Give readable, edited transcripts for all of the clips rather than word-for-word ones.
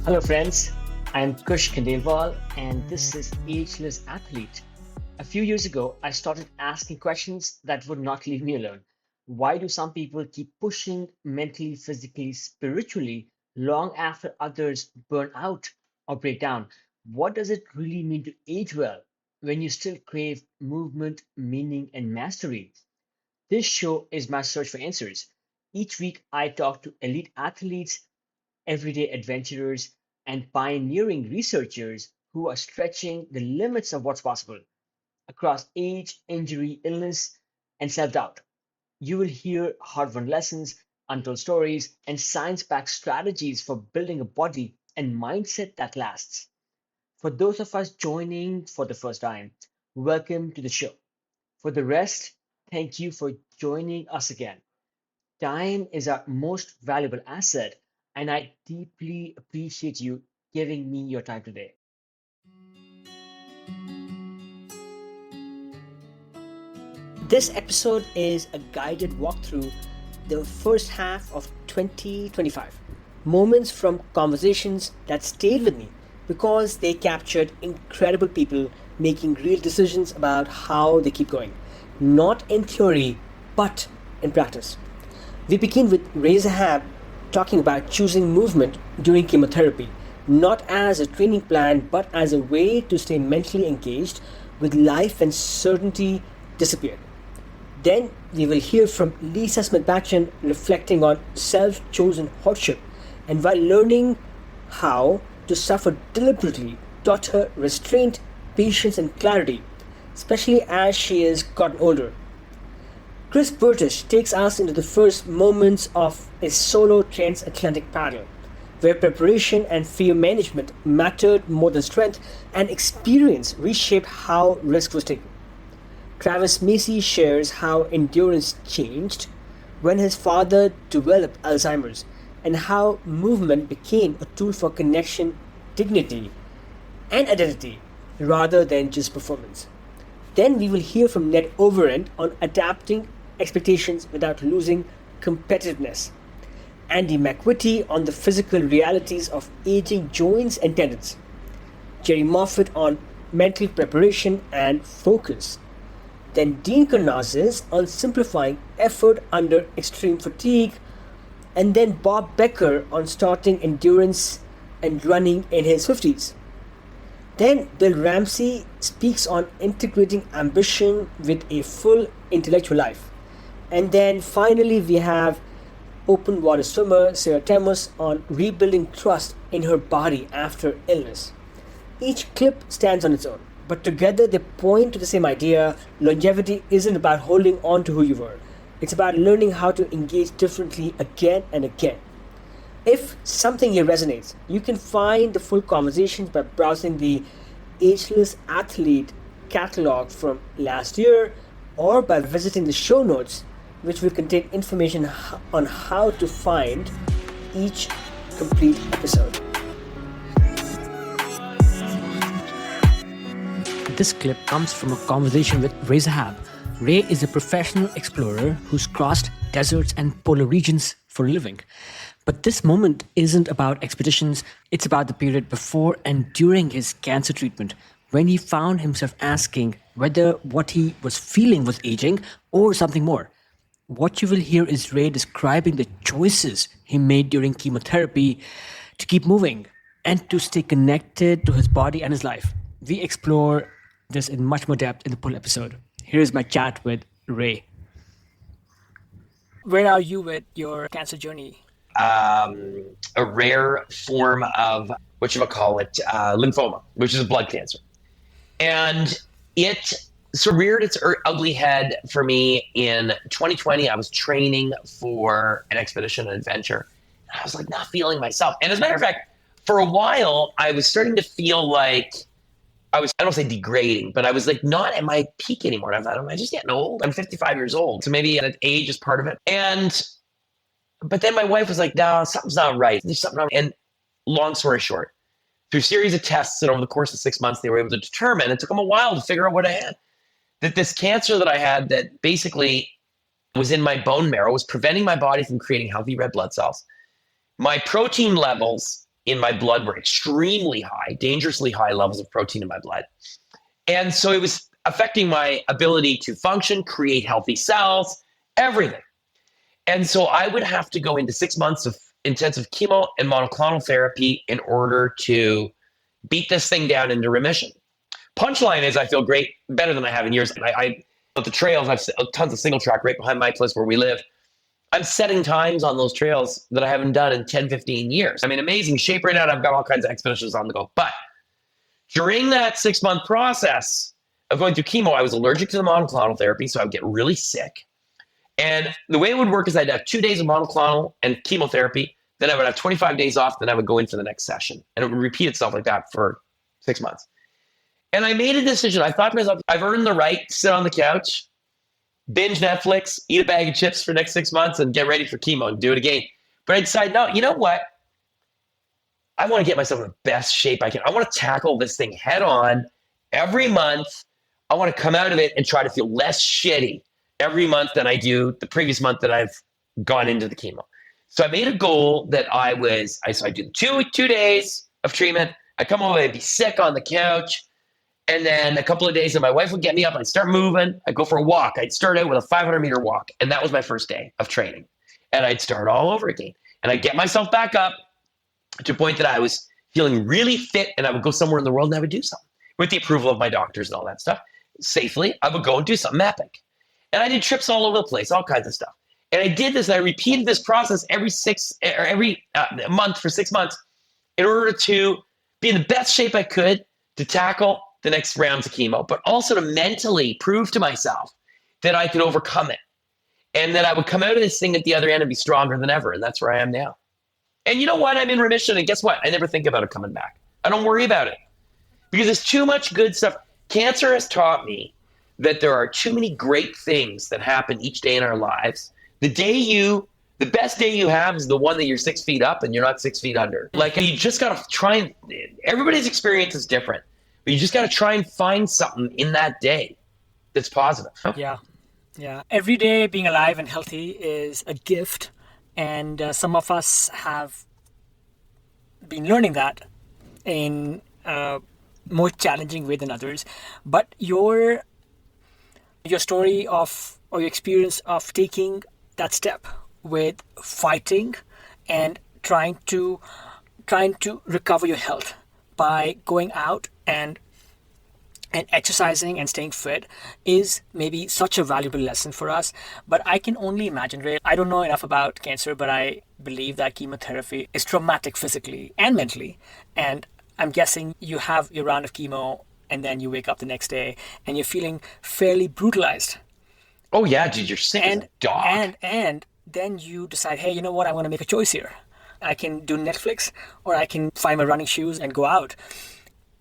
Hello, friends. I'm Kush Khandelwal, and this is Ageless Athlete. A few years ago, I started asking questions that would not leave me alone. Why do some people keep pushing mentally, physically, spiritually long after others burn out or break down? What does it really mean to age well when you still crave movement, meaning, and mastery? This show is my search for answers. Each week, I talk to elite athletes, everyday adventurers, and pioneering researchers who are stretching the limits of what's possible across age, injury, illness, and self doubt. You will hear hard won lessons, untold stories, and science backed strategies for building a body and mindset that lasts. For those of us joining for the first time, welcome to the show. For the rest, thank you for joining us again. Time is our most valuable asset, and I deeply appreciate you giving me your time today. This episode is a guided walkthrough the first half of 2025. Moments from conversations that stayed with me because they captured incredible people making real decisions about how they keep going. Not in theory, but in practice. We begin with Zahab talking about choosing movement during chemotherapy, not as a training plan, but as a way to stay mentally engaged with life when certainty disappeared. Then we will hear from Lisa Smith Batchen reflecting on self chosen hardship and while learning how to suffer deliberately taught her restraint, patience, and clarity, especially as she has gotten older. Chris Burtish takes us into the first moments of a solo transatlantic paddle, where preparation and fear management mattered more than strength, and experience reshaped how risk was taken. Travis Macy shares how endurance changed when his father developed Alzheimer's, and how movement became a tool for connection, dignity, and identity rather than just performance. Then we will hear from Ned Overend on adapting expectations without losing competitiveness. Andy McWitty on the physical realities of aging joints and tendons. Jerry Moffat on mental preparation and focus. Then Dean Karnazes on simplifying effort under extreme fatigue. And then Bob Becker on starting endurance and running in his 50s. Then Bill Ramsey speaks on integrating ambition with a full intellectual life. And then finally, we have open water swimmer Sarah Temus on rebuilding trust in her body after illness. Each clip stands on its own, but together they point to the same idea: longevity isn't about holding on to who you were, it's about learning how to engage differently again and again. If something here resonates, you can find the full conversations by browsing the Ageless Athlete catalog from last year or by visiting the show notes, which will contain information on how to find each complete episode. This clip comes from a conversation with Ray Zahab. Ray is a professional explorer who's crossed deserts and polar regions for a living. But this moment isn't about expeditions, it's about the period before and during his cancer treatment, when he found himself asking whether what he was feeling was aging or something more. What you will hear is Ray describing the choices he made during chemotherapy to keep moving and to stay connected to his body and his life. We explore this in much more depth in the full episode. Here's my chat with Ray. Where are you with your cancer journey? A rare form of lymphoma, which is a blood cancer. And it sort of reared its ugly head for me in 2020. I was training for an expedition, an adventure. And I was like not feeling myself. And as a matter of fact, for a while, I was starting to feel like I don't say degrading, but I was like not at my peak anymore. I thought, am I just getting old? I'm 55 years old. So maybe age is part of it. But then my wife was like, no, something's not right. There's something wrong. And long story short, through a series of tests and over the course of 6 months, they were able to determine, it took them a while to figure out what I had, that this cancer that I had that basically was in my bone marrow was preventing my body from creating healthy red blood cells. My protein levels in my blood were extremely high, dangerously high levels of protein in my blood. And so it was affecting my ability to function, create healthy cells, everything. And so I would have to go into 6 months of intensive chemo and monoclonal therapy in order to beat this thing down into remission. Punchline is I feel great, better than I have in years. I the trails, I've tons of single track right behind my place where we live. I'm setting times on those trails that I haven't done in 10, 15 years. I'm in amazing shape right now. And I've got all kinds of expeditions on the go. But during that 6-month process of going through chemo, I was allergic to the monoclonal therapy, so I would get really sick. And the way it would work is I'd have 2 days of monoclonal and chemotherapy. Then I would have 25 days off. Then I would go in for the next session. And it would repeat itself like that for 6 months. And I made a decision. I thought to myself, I've earned the right to sit on the couch, binge Netflix, eat a bag of chips for the next 6 months, and get ready for chemo and do it again. But I decided, no, you know what? I want to get myself in the best shape I can. I want to tackle this thing head on every month. I want to come out of it and try to feel less shitty every month than I do the previous month that I've gone into the chemo. So I made a goal that so I do 2 days of treatment. I come home, I'd be sick on the couch. And then a couple of days, and my wife would get me up, and I'd start moving. I'd go for a walk. I'd start out with a 500-meter walk, and that was my first day of training. And I'd start all over again. And I'd get myself back up to a point that I was feeling really fit, and I would go somewhere in the world, and I would do something. With the approval of my doctors and all that stuff, safely, I would go and do something epic. And I did trips all over the place, all kinds of stuff. And I did this, and I repeated this process every month for 6 months in order to be in the best shape I could to tackle the next rounds of chemo, but also to mentally prove to myself that I could overcome it and that I would come out of this thing at the other end and be stronger than ever. And that's where I am now. And you know what? I'm in remission. And guess what? I never think about it coming back. I don't worry about it because there's too much good stuff. Cancer has taught me that there are too many great things that happen each day in our lives. The best day you have is the one that you're 6 feet up and you're not 6 feet under. Like you just got to try and everybody's experience is different. But you just got to try and find something in that day that's positive. Yeah. Every day being alive and healthy is a gift. And some of us have been learning that in a more challenging way than others. But your story of, or your experience of taking that step with fighting and trying to recover your health by going out and exercising and staying fit is maybe such a valuable lesson for us. But I can only imagine, Ray, I don't know enough about cancer, but I believe that chemotherapy is traumatic physically and mentally. And I'm guessing you have your round of chemo and then you wake up the next day and you're feeling fairly brutalized. Oh yeah, dude, you're sick as a dog. And then you decide, hey, you know what? I want to make a choice here. I can do Netflix or I can find my running shoes and go out.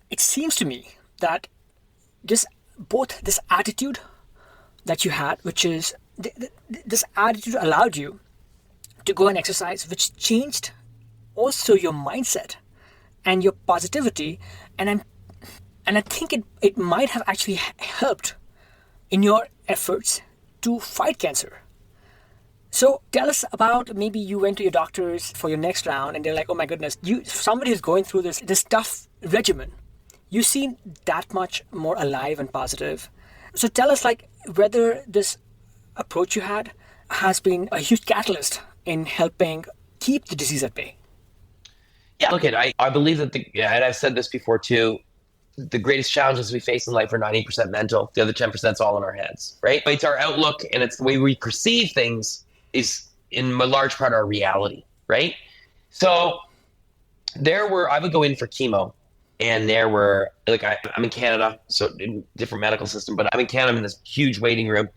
It seems to me that just both this attitude that you had, which is this attitude allowed you to go and exercise, which changed also your mindset and your positivity. And I think it might have actually helped in your efforts to fight cancer. So tell us about, maybe you went to your doctors for your next round and they're like, oh my goodness, somebody who's going through this tough regimen, you seem that much more alive and positive. So tell us whether this approach you had has been a huge catalyst in helping keep the disease at bay. Yeah, look, I believe that and I've said this before too, the greatest challenges we face in life are 90% mental. The other 10% is all in our heads, right? It's our outlook and it's the way we perceive things is in a large part our reality, right? So I would go in for chemo and I'm in Canada, so in different medical system, but I'm in Canada in this huge waiting room.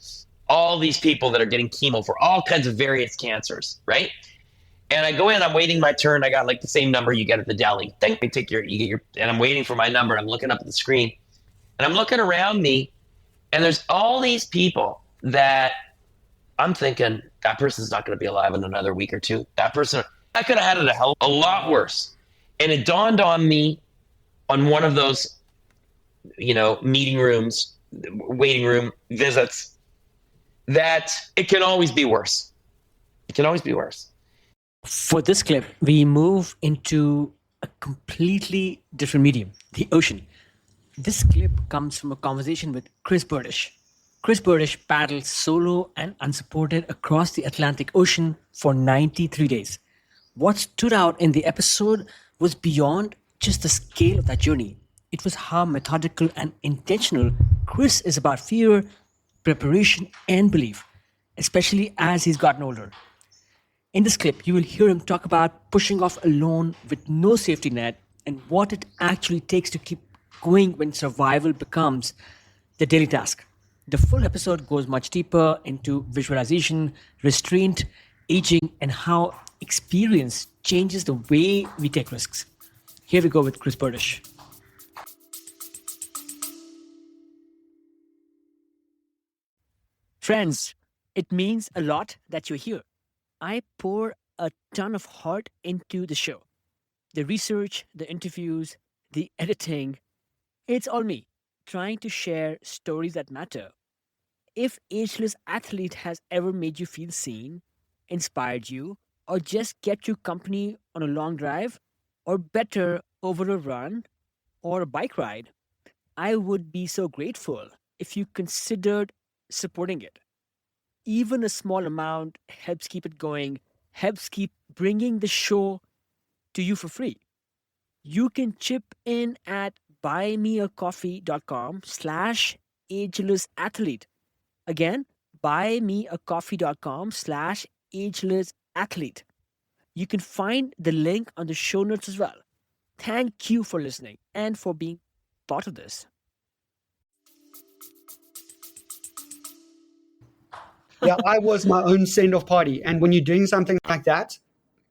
All these people that are getting chemo for all kinds of various cancers, right? And I go in, I'm waiting my turn. I got the same number you get at the deli. You get your, and I'm waiting for my number. I'm looking up at the screen and I'm looking around me and there's all these people that I'm thinking that person's not going to be alive in another week or two. That person, I could have had it a lot worse. And it dawned on me on one of those, meeting rooms, waiting room visits, that it can always be worse. It can always be worse. For this clip, we move into completely different medium, the ocean. This clip comes from a conversation with Chris Burdish. Chris Burdish paddled solo and unsupported across the Atlantic Ocean for 93 days. What stood out in the episode was beyond just the scale of that journey. It was how methodical and intentional Chris is about fear, preparation, and belief, especially as he's gotten older. In this clip, you will hear him talk about pushing off alone with no safety net and what it actually takes to keep going when survival becomes the daily task. The full episode goes much deeper into visualization, restraint, aging, and how experience changes the way we take risks. Here we go with Chris Burdish. Friends, it means a lot that you're here. I pour a ton of heart into the show. The research, the interviews, the editing, it's all me, trying to share stories that matter. If Ageless Athlete has ever made you feel seen, inspired you, or just kept you company on a long drive, or better, over a run, or a bike ride, I would be so grateful if you considered supporting it. Even a small amount helps keep it going, helps keep bringing the show to you for free. You can chip in at buymeacoffee.com slash ageless athlete. Again, buymeacoffee.com slash ageless athlete. You can find the link on the show notes as well. Thank you for listening and for being part of this. Yeah, I was my own send-off party. And when you're doing something like that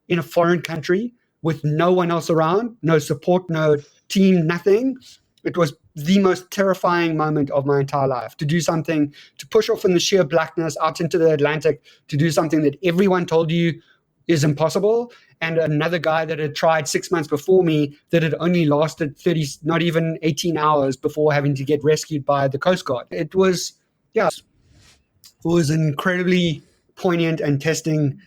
in a foreign country with no one else around, no support, no team, nothing, it was the most terrifying moment of my entire life. To do something, to push off in the sheer blackness out into the Atlantic, to do something that everyone told you is impossible. And another guy that had tried 6 months before me that had only lasted 30, not even 18 hours before having to get rescued by the Coast Guard. It was, yeah, it was an incredibly poignant and testing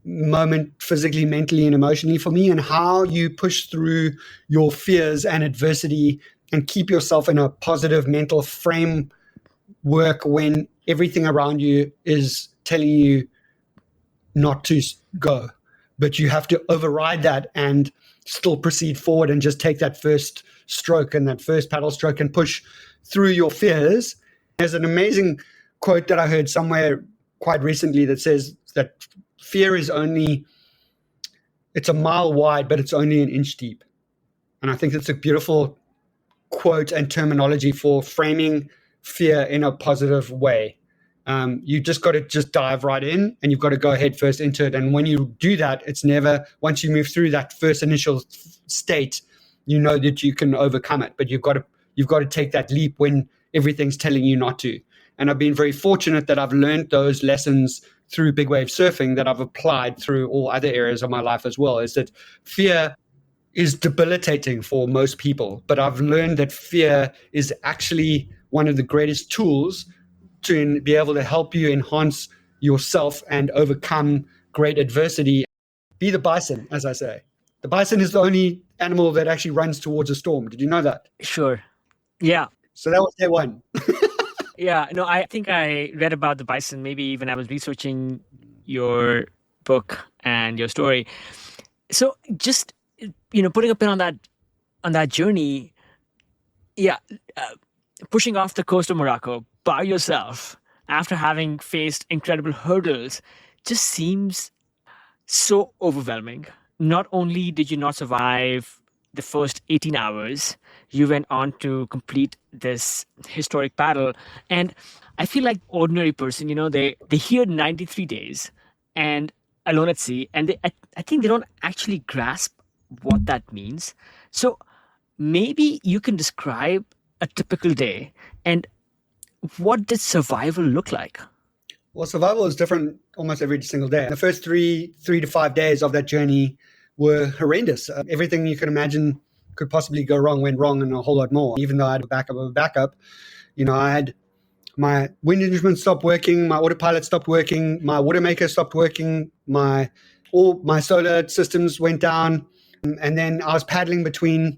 moment physically, mentally, and emotionally for me, and how you push through your fears and adversity and keep yourself in a positive mental framework when everything around you is telling you not to go. But you have to override that and still proceed forward and just take that first stroke and that first paddle stroke and push through your fears. There's an amazing quote that I heard somewhere quite recently that says that fear is it's a mile wide, but it's only an inch deep. And I think it's a beautiful quote and terminology for framing fear in a positive way. You just got to just dive right in, and you've got to go head first into it. And when you do that, it's never, once you move through that first initial state, you know that you can overcome it. But you've got to take that leap when everything's telling you not to. And I've been very fortunate that I've learned those lessons through big wave surfing that I've applied through all other areas of my life as well, is that fear is debilitating for most people. But I've learned that fear is actually one of the greatest tools to be able to help you enhance yourself and overcome great adversity. Be the bison, as I say. The bison is the only animal that actually runs towards a storm. Did you know that? Sure. Yeah. So that was day one. Yeah, no, I think I read about the bison maybe when I was researching your book and your story. So just, putting a pin on that journey, pushing off the coast of Morocco by yourself after having faced incredible hurdles just seems so overwhelming. Not only did you not survive the first 18 hours, you went on to complete this historic battle. And I feel like ordinary person, they hear 93 days and alone at sea, and I think they don't actually grasp what that means. So maybe you can describe a typical day and what did survival look like? Well, survival is different almost every single day. The first three to 5 days of that journey were horrendous. Everything you could imagine could possibly go wrong went wrong, and a whole lot more. Even though I had a backup of a backup, I had my wind instrument stopped working, my autopilot stopped working, my water maker stopped working, all my solar systems went down. And then I was paddling between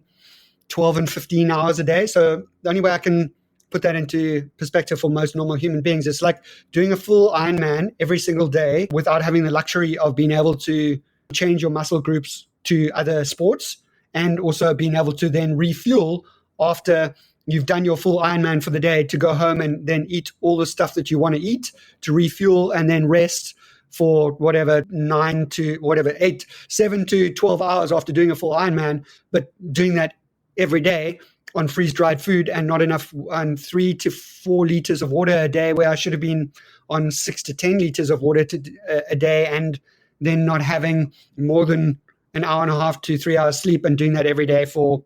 12 and 15 hours a day. So the only way I can put that into perspective for most normal human beings, it's like doing a full Ironman every single day without having the luxury of being able to change your muscle groups to other sports, and also being able to then refuel after you've done your full Ironman for the day, to go home and then eat all the stuff that you want to eat, to refuel, and then rest for whatever 7 to 12 hours after doing a full Ironman, but doing that every day on freeze-dried food and not enough, on 3 to 4 liters of water a day, where I should have been on 6 to 10 liters of water a day, and then not having more than an hour and a half to 3 hours sleep, and doing that every day for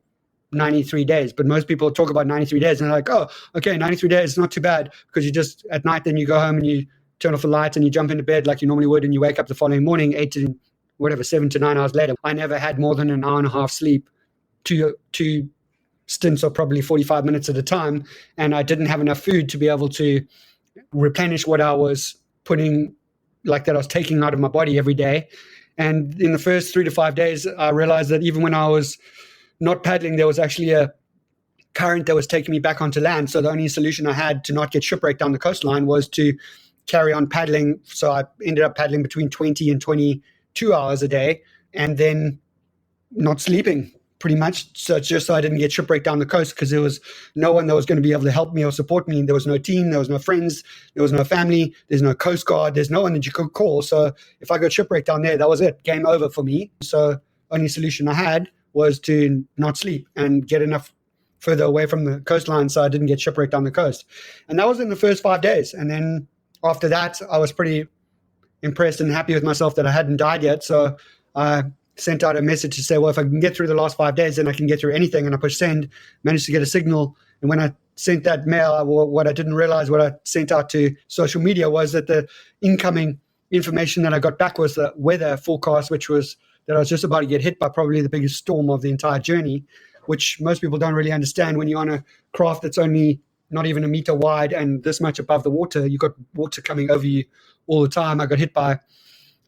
93 days. But most people talk about 93 days and they're like, oh, okay, 93 days is not too bad, because you just, at night, then you go home and you turn off the light and you jump into bed like you normally would, and you wake up the following morning 7 to 9 hours later. I never had more than an hour and a half sleep, two stints of probably 45 minutes at a time, and I didn't have enough food to be able to replenish what I was putting, like that I was taking out of my body every day. And in the first 3 to 5 days, I realized that even when I was not paddling, there was actually a current that was taking me back onto land. So the only solution I had to not get shipwrecked down the coastline was to carry on paddling. So I ended up paddling between 20 and 22 hours a day, and then not sleeping pretty much. So just so I didn't get shipwrecked down the coast, because there was no one that was going to be able to help me or support me. There was no team, there was no friends, there was no family, there's no Coast Guard, there's no one that you could call. So if I got shipwrecked down there, that was it, game over for me. So only solution I had was to not sleep and get enough further away from the coastline so I didn't get shipwrecked on the coast. And that was in the first 5 days. And then after that, I was pretty impressed and happy with myself that I hadn't died yet. So I sent out a message to say, well, if I can get through the last 5 days, then I can get through anything. And I pushed send, managed to get a signal. And when I sent that mail, what I didn't realize, what I sent out to social media, was that the incoming information that I got back was the weather forecast, which was that I was just about to get hit by probably the biggest storm of the entire journey, which most people don't really understand. When you're on a craft that's only not even a meter wide and this much above the water, you've got water coming over you all the time. I got hit by,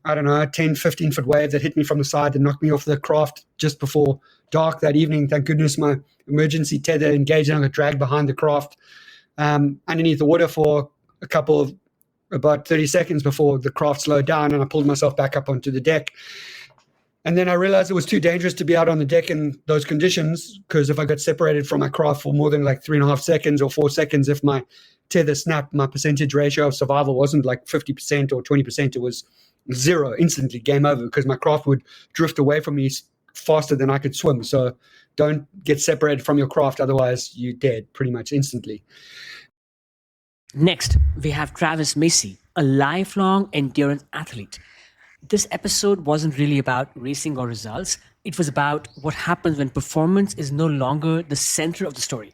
I don't know, a 10, 15-foot wave that hit me from the side and knocked me off the craft just before dark that evening. Thank goodness my emergency tether engaged and I got dragged behind the craft underneath the water for about 30 seconds before the craft slowed down, and I pulled myself back up onto the deck. And then I realized it was too dangerous to be out on the deck in those conditions, because if I got separated from my craft for more than like 3.5 seconds or 4 seconds, if my tether snapped, my percentage ratio of survival wasn't like 50% or 20%. It was 0, instantly, game over, because my craft would drift away from me faster than I could swim. So don't get separated from your craft, otherwise you're dead pretty much instantly. Next, we have Travis Macy, a lifelong endurance athlete. This episode wasn't really about racing or results. It was about what happens when performance is no longer the center of the story.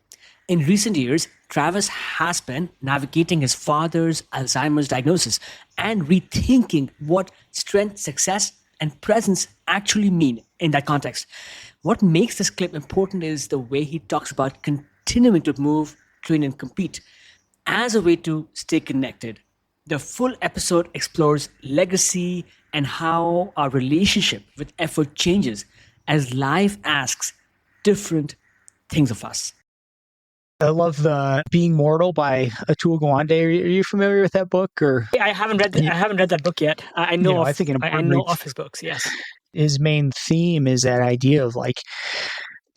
In recent years, Travis has been navigating his father's Alzheimer's diagnosis and rethinking what strength, success, and presence actually mean in that context. What makes this clip important is the way he talks about continuing to move, train, and compete as a way to stay connected. The full episode explores legacy and how our relationship with effort changes as life asks different things of us. I love Being Mortal by Atul Gawande. Are you familiar with that book? Or I haven't read that book yet. I know of his books. Yes. His main theme is that idea of like,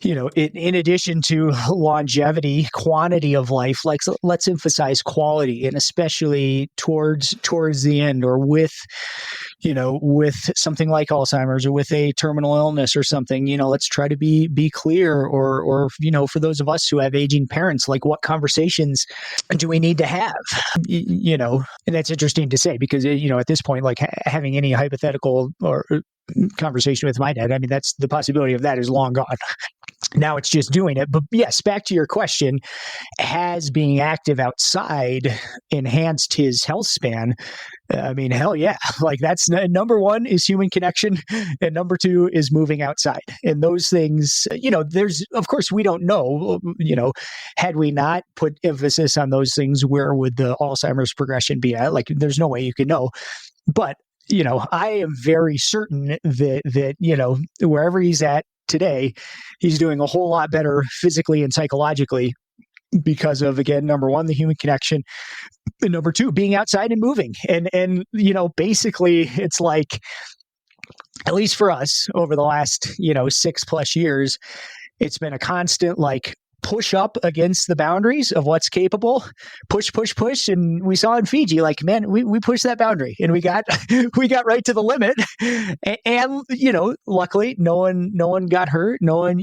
in addition to longevity, quantity of life, like let's emphasize quality, and especially towards the end, or with something like Alzheimer's or with a terminal illness or something, let's try to be clear, or for those of us who have aging parents, like what conversations do we need to have, and that's interesting to say, because, at this point, like having any hypothetical or conversation with my dad, I mean, that's the possibility of that is long gone. Now it's just doing it. But yes, back to your question, has being active outside enhanced his health span? I mean, hell yeah. Like that's number one is human connection. And number two is moving outside. And those things, there's, of course, we don't know, had we not put emphasis on those things, where would the Alzheimer's progression be at? Like there's no way you could know. But I am very certain that wherever he's at today, he's doing a whole lot better physically and psychologically because of, again, number one, the human connection, and number two, being outside and moving. And basically it's like, at least for us over the last, 6+ years, it's been a constant like push up against the boundaries of what's capable, push. And we saw in Fiji, like, man, we pushed that boundary and we got right to the limit. And, luckily no one got hurt. No one,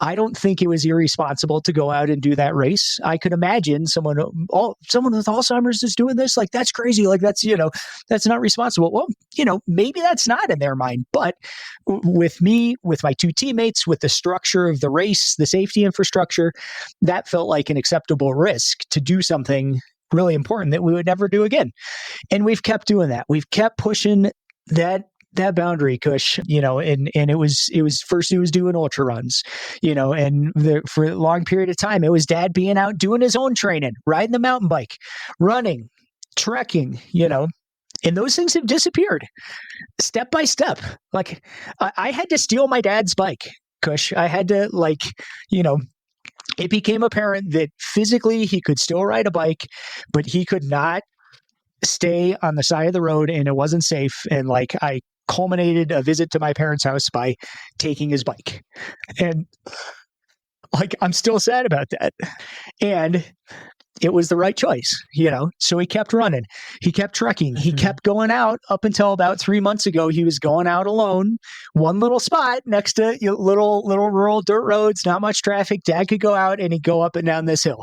I don't think it was irresponsible to go out and do that race. I could imagine someone with Alzheimer's is doing this. Like, that's crazy. Like, that's not responsible. Well, maybe that's not in their mind, but with me, with my two teammates, with the structure of the race, the safety infrastructure, that felt like an acceptable risk to do something really important that we would never do again. And we've kept doing that. We've kept pushing that boundary, Kush, and it was first he was doing ultra runs, and for a long period of time, it was Dad being out doing his own training, riding the mountain bike, running, trekking, and those things have disappeared step by step. Like, I had to steal my dad's bike, Kush. I had to, it became apparent that physically he could still ride a bike, but he could not stay on the side of the road, and it wasn't safe. And I culminated a visit to my parents' house by taking his bike. And I'm still sad about that. And it was the right choice, so he kept running, he kept trekking, he kept going out. Up until about 3 months ago, he was going out alone, one little spot next to little rural dirt roads, not much traffic. Dad could go out and he'd go up and down this hill.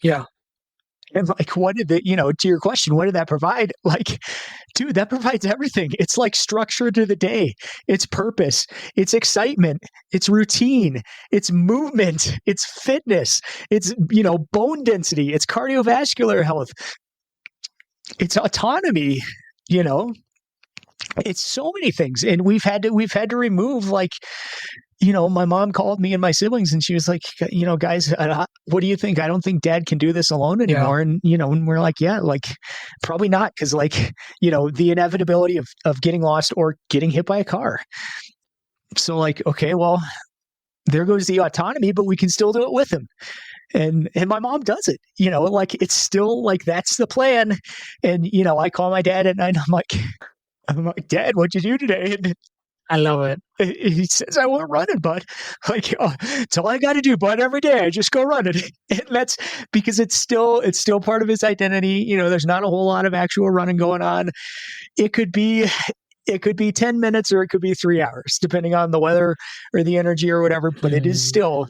Yeah. And what did that, to your question, what did that provide? Dude, that provides everything. It's like structure to the day. It's purpose. It's excitement. It's routine. It's movement. It's fitness. It's, bone density. It's cardiovascular health. It's autonomy, It's so many things. And we've had to remove, my mom called me and my siblings and she was like, guys, what do you think? I don't think Dad can do this alone anymore. Yeah. And we're like, yeah, probably not. Cause the inevitability of getting lost or getting hit by a car. So okay, well, there goes the autonomy, but we can still do it with him. And my mom does it, it's still that's the plan. And, I call my dad at night. I'm like, Dad, what'd you do today? And I love it. He says, I went running, bud. It's all I got to do, bud. Every day, I just go running. And that's because it's still part of his identity. There's not a whole lot of actual running going on. It could be 10 minutes or it could be 3 hours, depending on the weather or the energy or whatever. But it is still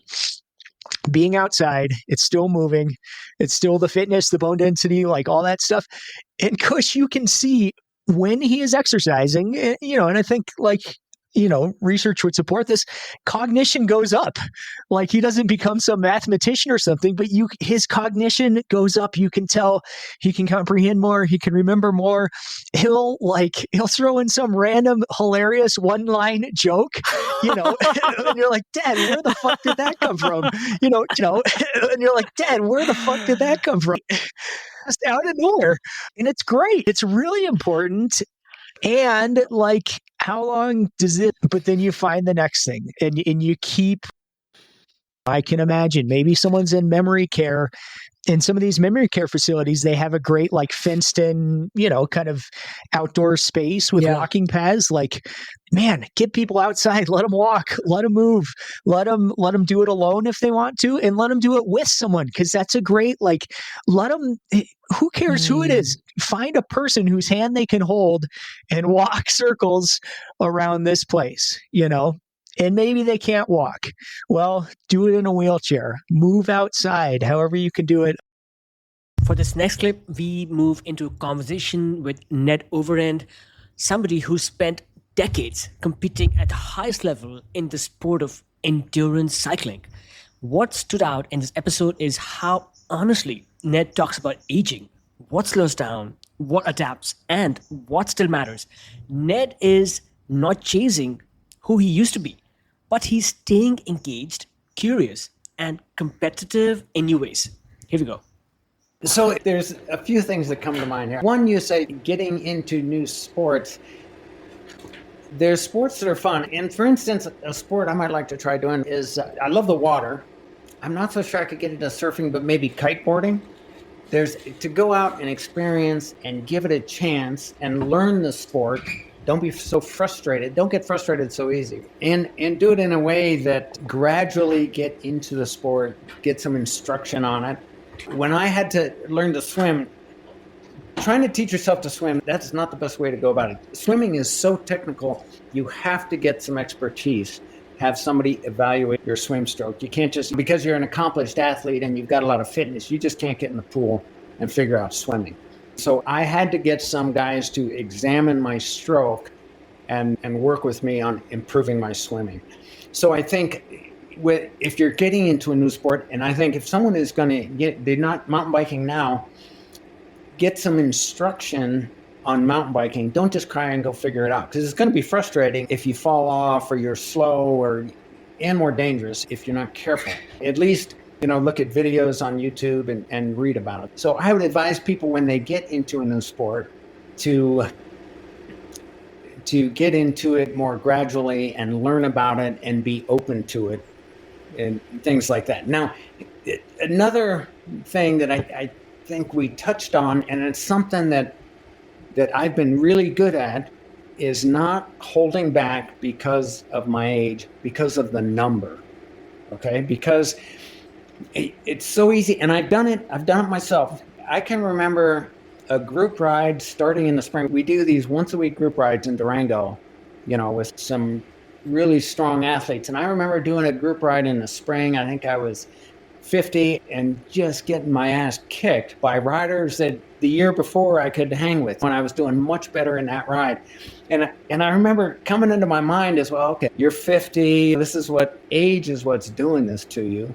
being outside. It's still moving. It's still the fitness, the bone density, all that stuff. And Kush, you can see when he is exercising, and I think research would support this, cognition goes up. He doesn't become some mathematician or something, but his cognition goes up. You can tell he can comprehend more. He can remember more. He'll throw in some random hilarious one-line joke, and you're like, Dad, where the fuck did that come from? And you're like, Dad, where the fuck did that come from? Just out of nowhere. And it's great. It's really important. And how long does it, but then you find the next thing and you keep, I can imagine maybe someone's in memory care. In some of these memory care facilities, they have a great fenced in, kind of outdoor space with walking paths. Man, get people outside, let them walk, let them move, let them do it alone if they want to, and let them do it with someone. Cause that's a great, let them, who cares who it is? Find a person whose hand they can hold and walk circles around this place, and maybe they can't walk. Well, do it in a wheelchair, move outside, however you can do it. For this next clip, we move into a conversation with Ned Overend, somebody who spent decades competing at the highest level in the sport of endurance cycling. What stood out in this episode is how honestly Ned talks about aging, what slows down, what adapts, and what still matters. Ned is not chasing who he used to be, but he's staying engaged, curious, and competitive in new ways. Here we go. So there's a few things that come to mind here. One, you say getting into new sports. There's sports that are fun. And for instance, a sport I might like to try doing is, I love the water. I'm not so sure I could get into surfing, but maybe kiteboarding. There's to go out and experience and give it a chance and learn the sport. Don't be so frustrated. Don't get frustrated so easy. And do it in a way that gradually get into the sport, get some instruction on it. When I had to learn to swim, trying to teach yourself to swim, that's not the best way to go about it. Swimming is so technical, you have to get some expertise, have somebody evaluate your swim stroke. You can't just, because you're an accomplished athlete and you've got a lot of fitness, you just can't get in the pool and figure out swimming. So I had to get some guys to examine my stroke and work with me on improving my swimming. So I think if you're getting into a new sport, and I think if someone is going to they're not mountain biking now, get some instruction on mountain biking. Don't just cry and go figure it out, because it's going to be frustrating if you fall off or you're slow, and more dangerous if you're not careful. At least, look at videos on YouTube and read about it. So I would advise people when they get into a new sport to get into it more gradually and learn about it and be open to it and things like that. Now, another thing that I think we touched on, and it's something that I've been really good at, is not holding back because of my age, because of the number. Okay? Because it's so easy, and I've done it myself. I can remember a group ride starting in the spring. We do these once a week group rides in Durango, with some really strong athletes. And I remember doing a group ride in the spring. I think I was 50 and just getting my ass kicked by riders that the year before I could hang with, when I was doing much better in that ride. And I remember coming into my mind as well, okay, you're 50. This is age is what's doing this to you.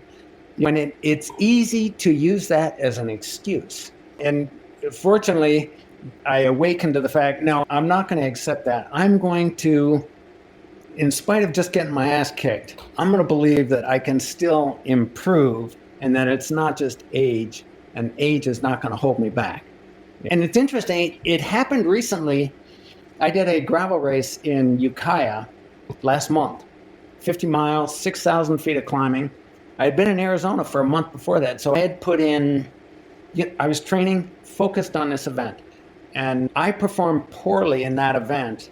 When it's easy to use that as an excuse. And fortunately, I awakened to the fact, no, I'm not going to accept that. I'm going to, in spite of just getting my ass kicked, I'm going to believe that I can still improve, and that it's not just age, and age is not going to hold me back. And it's interesting, it happened recently. I did a gravel race in Ukiah last month, 50 miles, 6,000 feet of climbing. I had been in Arizona for a month before that, so I had put in, I was training, focused on this event, and I performed poorly in that event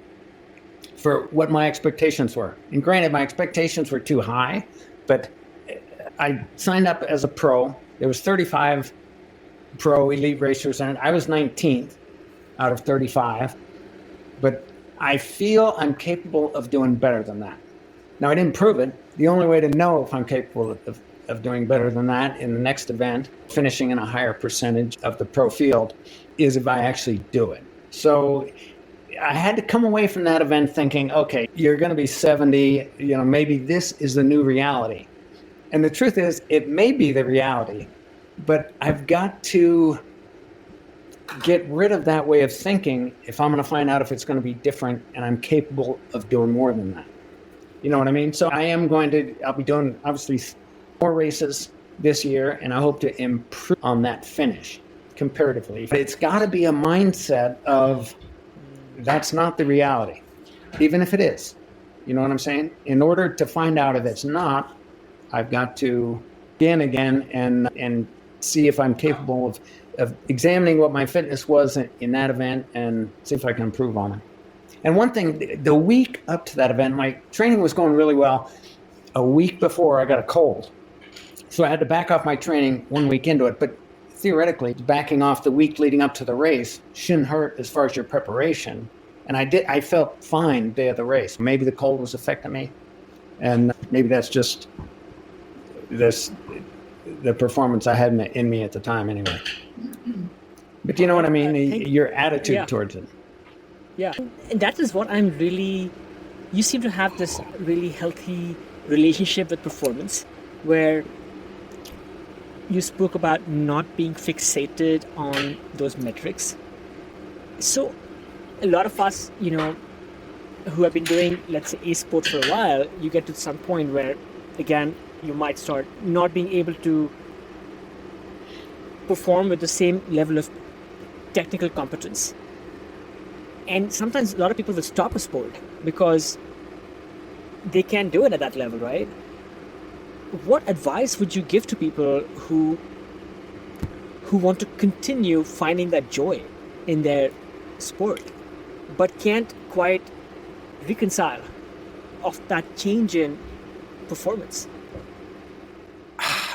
for what my expectations were. And granted, my expectations were too high, but I signed up as a pro. There was 35 pro elite racers in it. I was 19th out of 35, but I feel I'm capable of doing better than that. Now, I didn't prove it. The only way to know if I'm capable of doing better than that in the next event, finishing in a higher percentage of the pro field, is if I actually do it. So I had to come away from that event thinking, okay, you're going to be 70, maybe this is the new reality. And the truth is, it may be the reality, but I've got to get rid of that way of thinking if I'm going to find out if it's going to be different and I'm capable of doing more than that. You know what I mean? So I'll be doing obviously more races this year, and I hope to improve on that finish comparatively. But it's got to be a mindset of, that's not the reality, even if it is. You know what I'm saying? In order to find out if it's not, I've got to again and see if I'm capable of examining what my fitness was in that event and see if I can improve on it. And one thing, the week up to that event, my training was going really well. A week before, I got a cold. So I had to back off my training 1 week into it. But theoretically, backing off the week leading up to the race shouldn't hurt as far as your preparation. And I felt fine the day of the race. Maybe the cold was affecting me. And maybe that's just the performance I had in me at the time anyway. But you know what I mean? Your attitude towards it. Yeah, and that is what you seem to have this really healthy relationship with performance, where you spoke about not being fixated on those metrics. So a lot of us, who have been doing, let's say, a sport for a while, you get to some point where, again, you might start not being able to perform with the same level of technical competence. And sometimes a lot of people will stop a sport because they can't do it at that level, right? What advice would you give to people who want to continue finding that joy in their sport, but can't quite reconcile of that change in performance?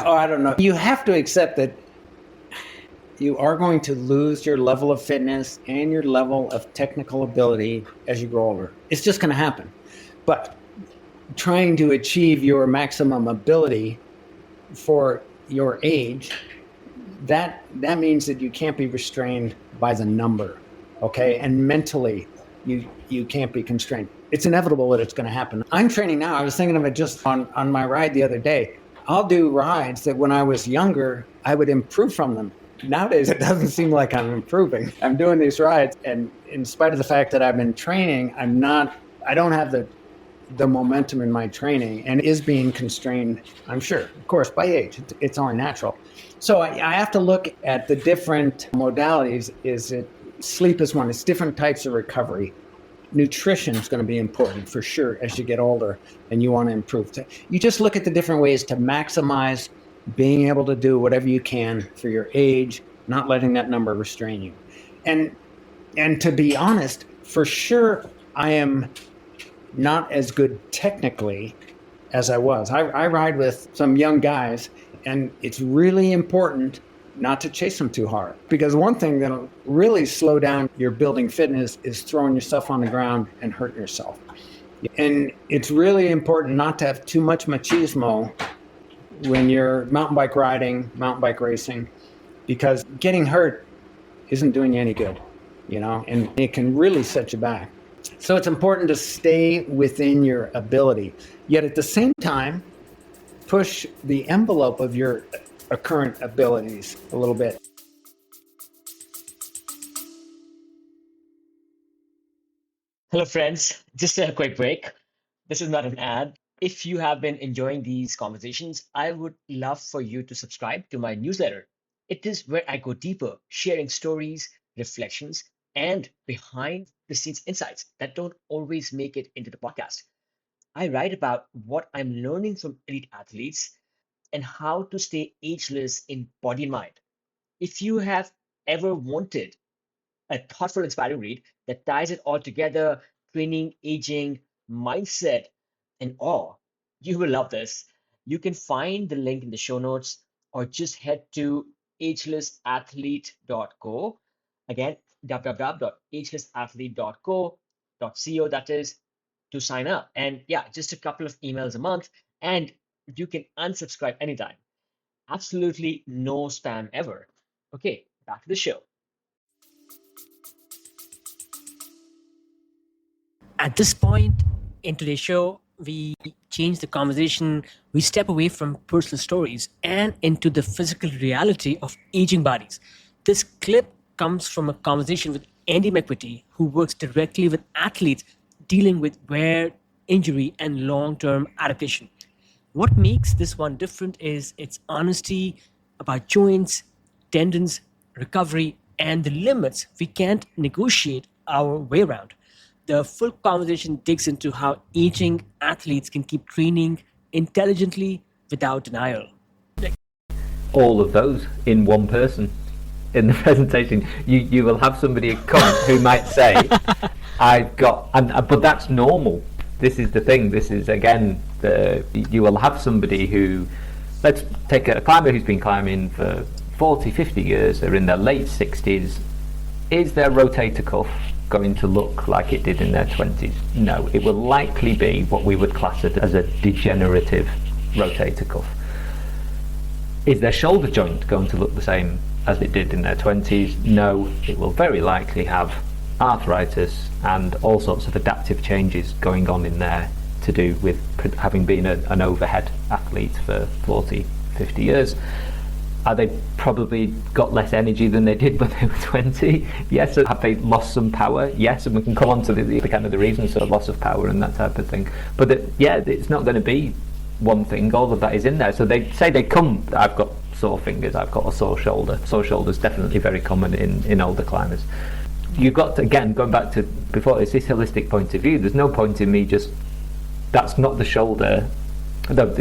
Oh, I don't know. You have to accept that you are going to lose your level of fitness and your level of technical ability as you grow older. It's just going to happen. But trying to achieve your maximum ability for your age, that means that you can't be restrained by the number, okay? And mentally, you can't be constrained. It's inevitable that it's going to happen. I'm training now. I was thinking of it just on my ride the other day. I'll do rides that when I was younger, I would improve from them. Nowadays, it doesn't seem like I'm improving. I'm doing these rides, and in spite of the fact that I've been training, I don't have the momentum in my training, and is being constrained, I'm sure, of course, by age. It's only natural. So I have to look at the different modalities. Sleep is one. It's different types of recovery. Nutrition is going to be important for sure as you get older and you want to improve. You just look at the different ways to maximize being able to do whatever you can for your age, not letting that number restrain you. And to be honest, for sure, I am not as good technically as I was. I ride with some young guys, and it's really important not to chase them too hard. Because one thing that'll really slow down your building fitness is throwing yourself on the ground and hurting yourself. And it's really important not to have too much machismo when you're mountain bike riding, mountain bike racing, because getting hurt isn't doing you any good, and it can really set you back. So it's important to stay within your ability, yet at the same time, push the envelope of your current abilities a little bit. Hello, friends. Just a quick break. This is not an ad. If you have been enjoying these conversations, I would love for you to subscribe to my newsletter. It is where I go deeper, sharing stories, reflections, and behind the scenes insights that don't always make it into the podcast. I write about what I'm learning from elite athletes and how to stay ageless in body and mind. If you have ever wanted a thoughtful, inspiring read that ties it all together, training, aging, mindset, and awe, you will love this. You can find the link in the show notes or just head to agelessathlete.co. Again, www.agelessathlete.co, that is, to sign up. And yeah, just a couple of emails a month, and you can unsubscribe anytime. Absolutely no spam ever. Okay, back to the show. At this point in today's show, we change the conversation. We step away from personal stories and into the physical reality of aging bodies. This clip comes from a conversation with Andy McVitie, who works directly with athletes dealing with wear, injury, and long-term adaptation. What makes this one different is its honesty about joints, tendons, recovery, and the limits we can't negotiate our way around. The full conversation digs into how aging athletes can keep training intelligently without denial. All of those in one person in the presentation. You will have somebody come who might say, I've got, but that's normal. This is the thing. This is, again, you will have somebody who, let's take a climber who's been climbing for 40, 50 years, they're in their late 60s. Is their rotator cuff going to look like it did in their 20s? No, it will likely be what we would class it as a degenerative rotator cuff. Is their shoulder joint going to look the same as it did in their 20s? No, it will very likely have arthritis and all sorts of adaptive changes going on in there to do with having been an overhead athlete for 40, 50 years. Are they probably got less energy than they did when they were 20? Yes. Have they lost some power? Yes. And we can come on to the kind of the reasons for loss of power and that type of thing. But it's not going to be one thing. All of that is in there. So they say they come, I've got sore fingers, I've got a sore shoulder. Sore shoulder is definitely very common in older climbers. You've got to, again, going back to before, it's this holistic point of view. There's no point in me just, that's not the shoulder. No,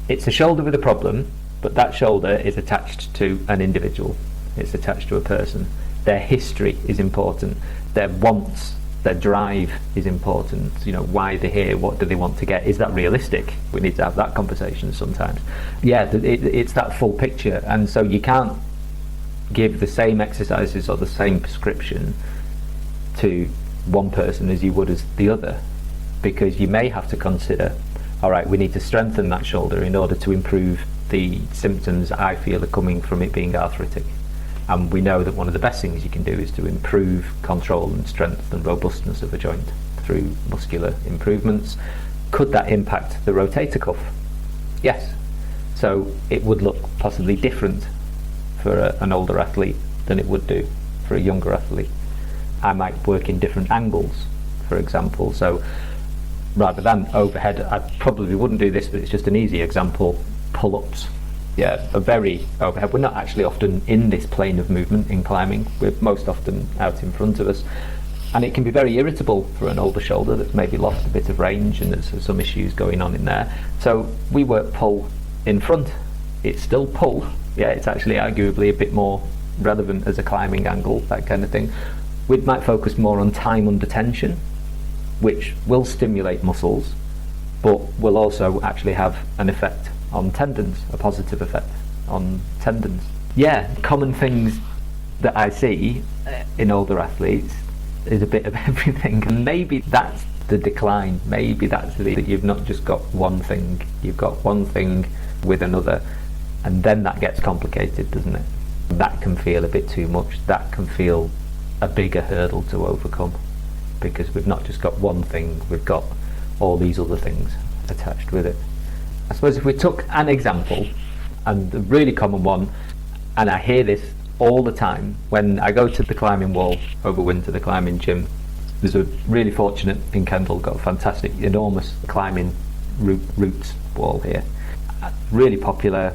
it's a shoulder with a problem, but that shoulder is attached to an individual. It's attached to a person. Their history is important. Their wants, their drive is important. You know, why they're here, what do they want to get? Is that realistic? We need to have that conversation sometimes. Yeah, it's that full picture, and so you can't give the same exercises or the same prescription to one person as you would as the other, because you may have to consider, all right, we need to strengthen that shoulder in order to improve the symptoms I feel are coming from it being arthritic. And we know that one of the best things you can do is to improve control and strength and robustness of a joint through muscular improvements. Could that impact the rotator cuff? Yes. So it would look possibly different for an older athlete than it would do for a younger athlete. I might work in different angles, for example. So rather than overhead, I probably wouldn't do this, but it's just an easy example, pull-ups. Yeah, a very overhead. We're not actually often in this plane of movement in climbing. We're most often out in front of us. And it can be very irritable for an older shoulder that's maybe lost a bit of range and there's some issues going on in there. So we work pull in front. It's still pull. Yeah, it's actually arguably a bit more relevant as a climbing angle, that kind of thing. We might focus more on time under tension, which will stimulate muscles, but will also actually have an effect on tendons, a positive effect on tendons. Yeah, common things that I see in older athletes is a bit of everything, and maybe that's the decline. Maybe that's that you've not just got one thing, you've got one thing with another, and then that gets complicated, doesn't it? That can feel a bit too much. That can feel a bigger hurdle to overcome, because we've not just got one thing, we've got all these other things attached with it. I suppose if we took an example, and the really common one, and I hear this all the time when I go to the climbing wall over winter, the climbing gym. There's a really fortunate in Kendal, got a fantastic, enormous climbing routes wall here. Really popular,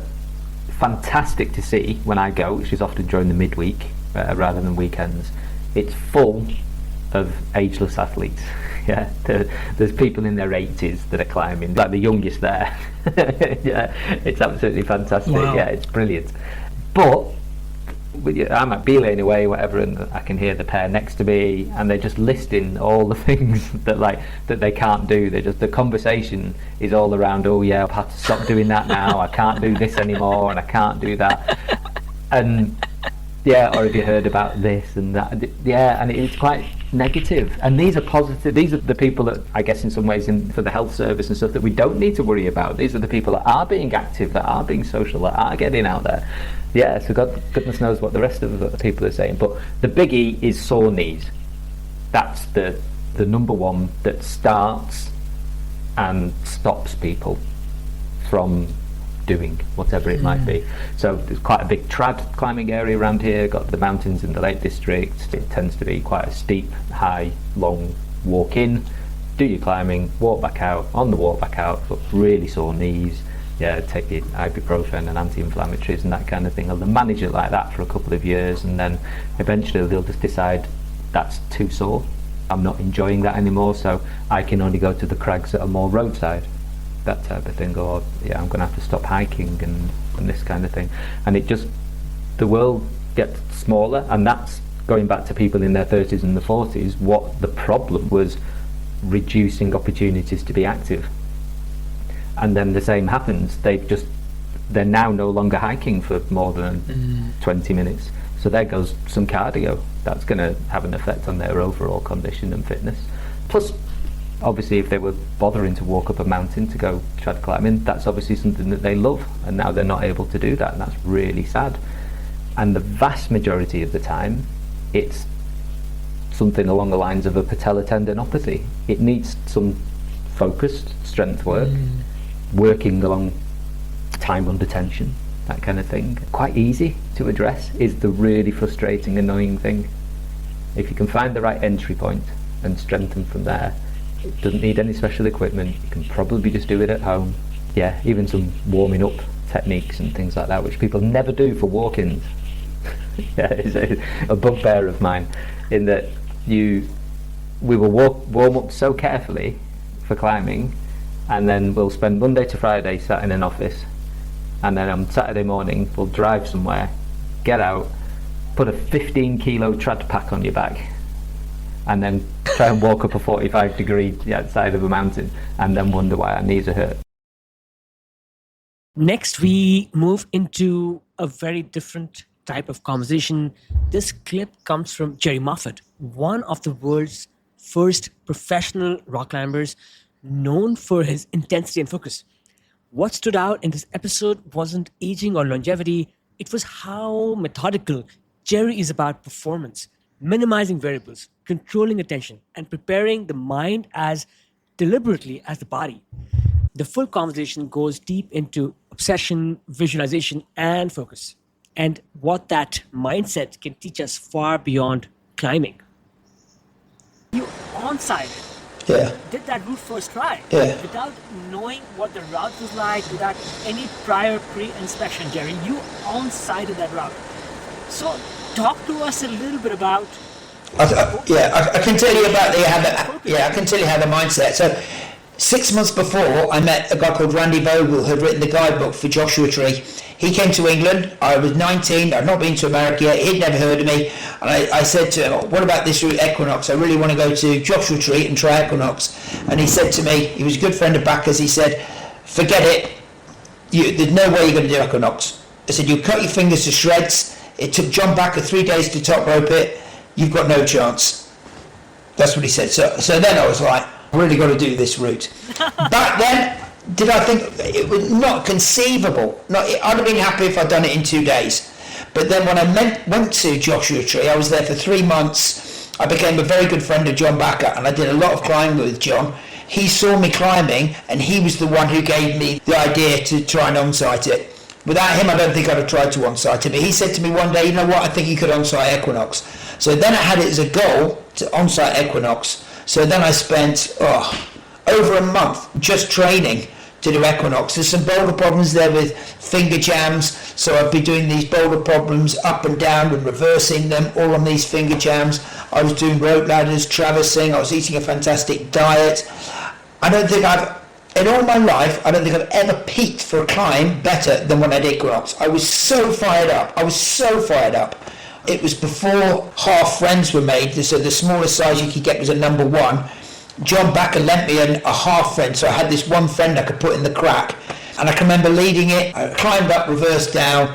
fantastic to see when I go, which is often during the midweek rather than weekends. It's full of ageless athletes. Yeah, there's people in their 80s that are climbing, like the youngest there. Yeah, it's absolutely fantastic. Wow. Yeah, it's brilliant. But I'm at Belaying away, whatever, and I can hear the pair next to me, and they're just listing all the things that they can't do. They just, the conversation is all around, oh yeah, I've had to stop doing that now. I can't do this anymore, and I can't do that. And yeah, or have you heard about this and that? Yeah, and it's quite negative. And these are positive. These are the people that, I guess, in some ways, for the health service and stuff, that we don't need to worry about. These are the people that are being active, that are being social, that are getting out there. Yeah, so goodness knows what the rest of the people are saying. But the biggie is sore knees. That's the number one that starts and stops people from doing whatever it might be. So there's quite a big trad climbing area around here, got the mountains in the Lake District. It tends to be quite a steep, high, long walk in, do your climbing, walk back out. On the walk back out, got really sore knees. Yeah, take your ibuprofen and anti-inflammatories and that kind of thing. They'll manage it like that for a couple of years, and then eventually they'll just decide that's too sore. I'm not enjoying that anymore, so I can only go to the crags that are more roadside, that type of thing. Or yeah, I'm going to have to stop hiking and this kind of thing. And it just, the world gets smaller, and that's going back to people in their 30s and the 40s. What the problem was, reducing opportunities to be active. And then the same happens. They're now no longer hiking for more than 20 minutes. So there goes some cardio. That's going to have an effect on their overall condition and fitness. Plus, obviously, if they were bothering to walk up a mountain to go trad climbing, that's obviously something that they love, and now they're not able to do that, and that's really sad. And the vast majority of the time, it's something along the lines of a patellar tendinopathy. It needs some focused strength work, working along time under tension, that kind of thing. Quite easy to address, is the really frustrating, annoying thing. If you can find the right entry point and strengthen from there, it doesn't need any special equipment. You can probably just do it at home. Yeah, even some warming up techniques and things like that, which people never do for walk-ins. Yeah, it's a bugbear of mine, in that we will warm up so carefully for climbing, and then we'll spend Monday to Friday sat in an office, and then on Saturday morning we'll drive somewhere, get out, put a 15 kilo trad pack on your back, and then try and walk up a 45 degree side of a mountain, and then wonder why our knees are hurt. Next, we move into a very different type of conversation. This clip comes from Jerry Moffat, one of the world's first professional rock climbers, known for his intensity and focus. What stood out in this episode wasn't aging or longevity, it was how methodical Jerry is about performance, minimizing variables, controlling attention, and preparing the mind as deliberately as the body. The full conversation goes deep into obsession, visualization, and focus, and what that mindset can teach us far beyond climbing. You on-sided, did that route first try, without knowing what the route was like, without any prior pre-inspection, Jerry. You on-sided that route. So talk to us a little bit about... I can tell you about I can tell you how the mindset. So 6 months before, I met a guy called Randy Vogel, who had written the guidebook for Joshua Tree. He came to England. I was 19. I'd not been to America yet. He'd never heard of me. And I said to him, what about this route, Equinox? I really want to go to Joshua Tree and try Equinox. And he said to me, he was a good friend of Bacca's, he said, forget it. There's no way you're going to do Equinox. I said, you cut your fingers to shreds. It took John Bacca 3 days to top rope it. You've got no chance. That's what he said. So then I was like, I really got to do this route. Back then, did I think it was not conceivable? I'd have been happy if I'd done it in 2 days. But then when I went to Joshua Tree, I was there for 3 months. I became a very good friend of John Bacca, and I did a lot of climbing with John. He saw me climbing, and he was the one who gave me the idea to try and on-site it. Without him, I don't think I'd have tried to on-site it. But he said to me one day, you know what, I think you could on-site Equinox. So then I had it as a goal to on-site Equinox. So then I spent over a month just training to do Equinox. There's some boulder problems there with finger jams, so I'd be doing these boulder problems up and down and reversing them all on these finger jams. I was doing rope ladders, traversing, I was eating a fantastic diet. In all my life, I don't think I've ever peaked for a climb better than when I did Equinox. I was so fired up. It was before half friends were made, so the smallest size you could get was a number 1. John Bacca lent me a half friend, so I had this one friend I could put in the crack. And I can remember leading it. I climbed up, reversed down,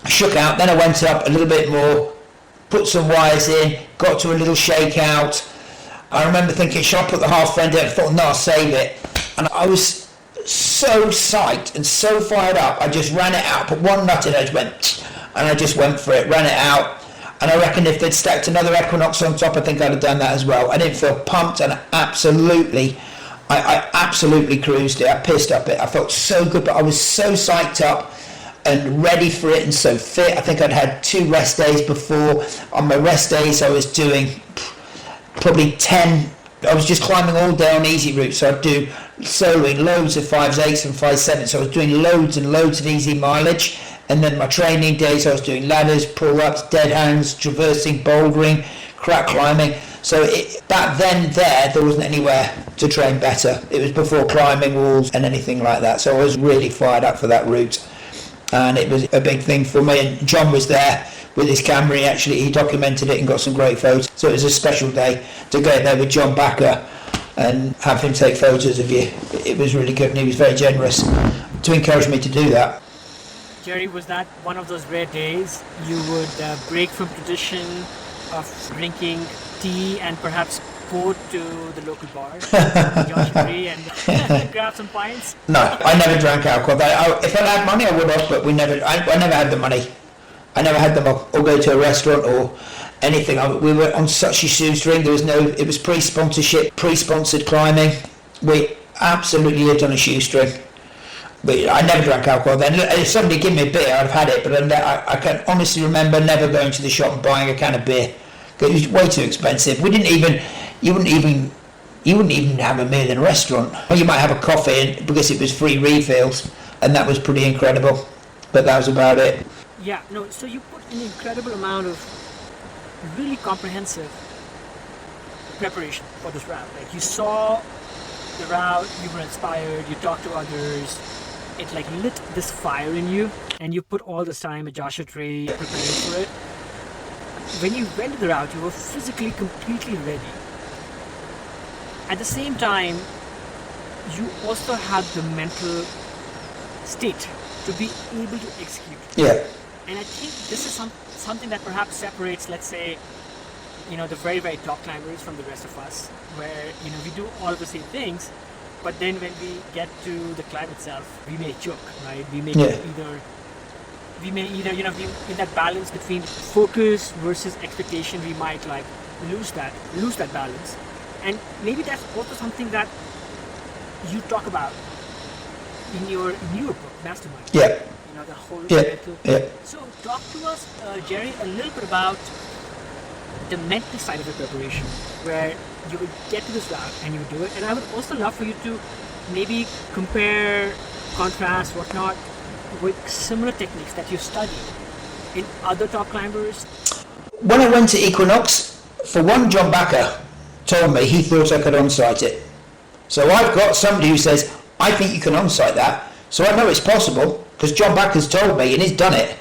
shook out, then I went up a little bit more, put some wires in, got to a little shakeout. I remember thinking, should I put the half friend in? I thought, no, I'll save it. And I was so psyched and so fired up, I just ran it out, put one nut in, I just went for it, ran it out. And I reckon if they'd stacked another Equinox on top, I think I'd have done that as well. I didn't feel pumped, and I absolutely cruised it. I pissed up it. I felt so good, but I was so psyched up and ready for it and so fit. I think I'd had 2 rest days before. On my rest days, I was doing probably 10. I was just climbing all day on easy routes, so I'd do soloing loads of 5s, 8s and 5s, 7s. So I was doing loads and loads of easy mileage. And then my training days, I was doing ladders, pull-ups, dead hangs, traversing, bouldering, crack climbing. So back then there wasn't anywhere to train better. It was before climbing walls and anything like that. So I was really fired up for that route. And it was a big thing for me. And John was there with his camera. He documented it and got some great photos. So it was a special day to go there with John Bacca and have him take photos of you. It was really good, and he was very generous to encourage me to do that. Jerry, was that one of those rare days you would break from tradition of drinking tea and perhaps go to the local bar, Joshua Tree, and grab some pints? No, I never drank alcohol. If I had money, I would have, but I never had the money. I never had them or go to a restaurant or anything. We were on such a shoestring. It was pre-sponsorship, pre-sponsored climbing. We absolutely lived on a shoestring. But I never drank alcohol then. If somebody gave me a beer, I'd have had it. But I can honestly remember never going to the shop and buying a can of beer. It was way too expensive. You wouldn't even have a meal in a restaurant. Or you might have a coffee because it was free refills. and that was pretty incredible. But that was about it. Yeah, no, so you put an incredible amount of really comprehensive preparation for this route. Like, you saw the route, you were inspired, you talked to others, it like lit this fire in you, and you put all this time at Joshua Tree preparing for it. When you went to the route, you were physically completely ready. At the same time, you also had the mental state to be able to execute. Yeah. And I think this is something that perhaps separates, let's say, the very, very top climbers from the rest of us, where, we do all of the same things, but then when we get to the climb itself, we may choke, right? We may either, be in that balance between focus versus expectation, we might like lose that balance. And maybe that's also something that you talk about in your book, Mastermind. Yeah. The whole mental. Yeah. So talk to us, Jerry, a little bit about the mental side of the preparation, where you would get to this route and you would do it. And I would also love for you to maybe compare, contrast, whatnot, with similar techniques that you've studied in other top climbers. When I went to Equinox, for one, John Backer told me he thought I could on-site it. So I've got somebody who says, I think you can on-site that. So I know it's possible because John Backer's told me and he's done it.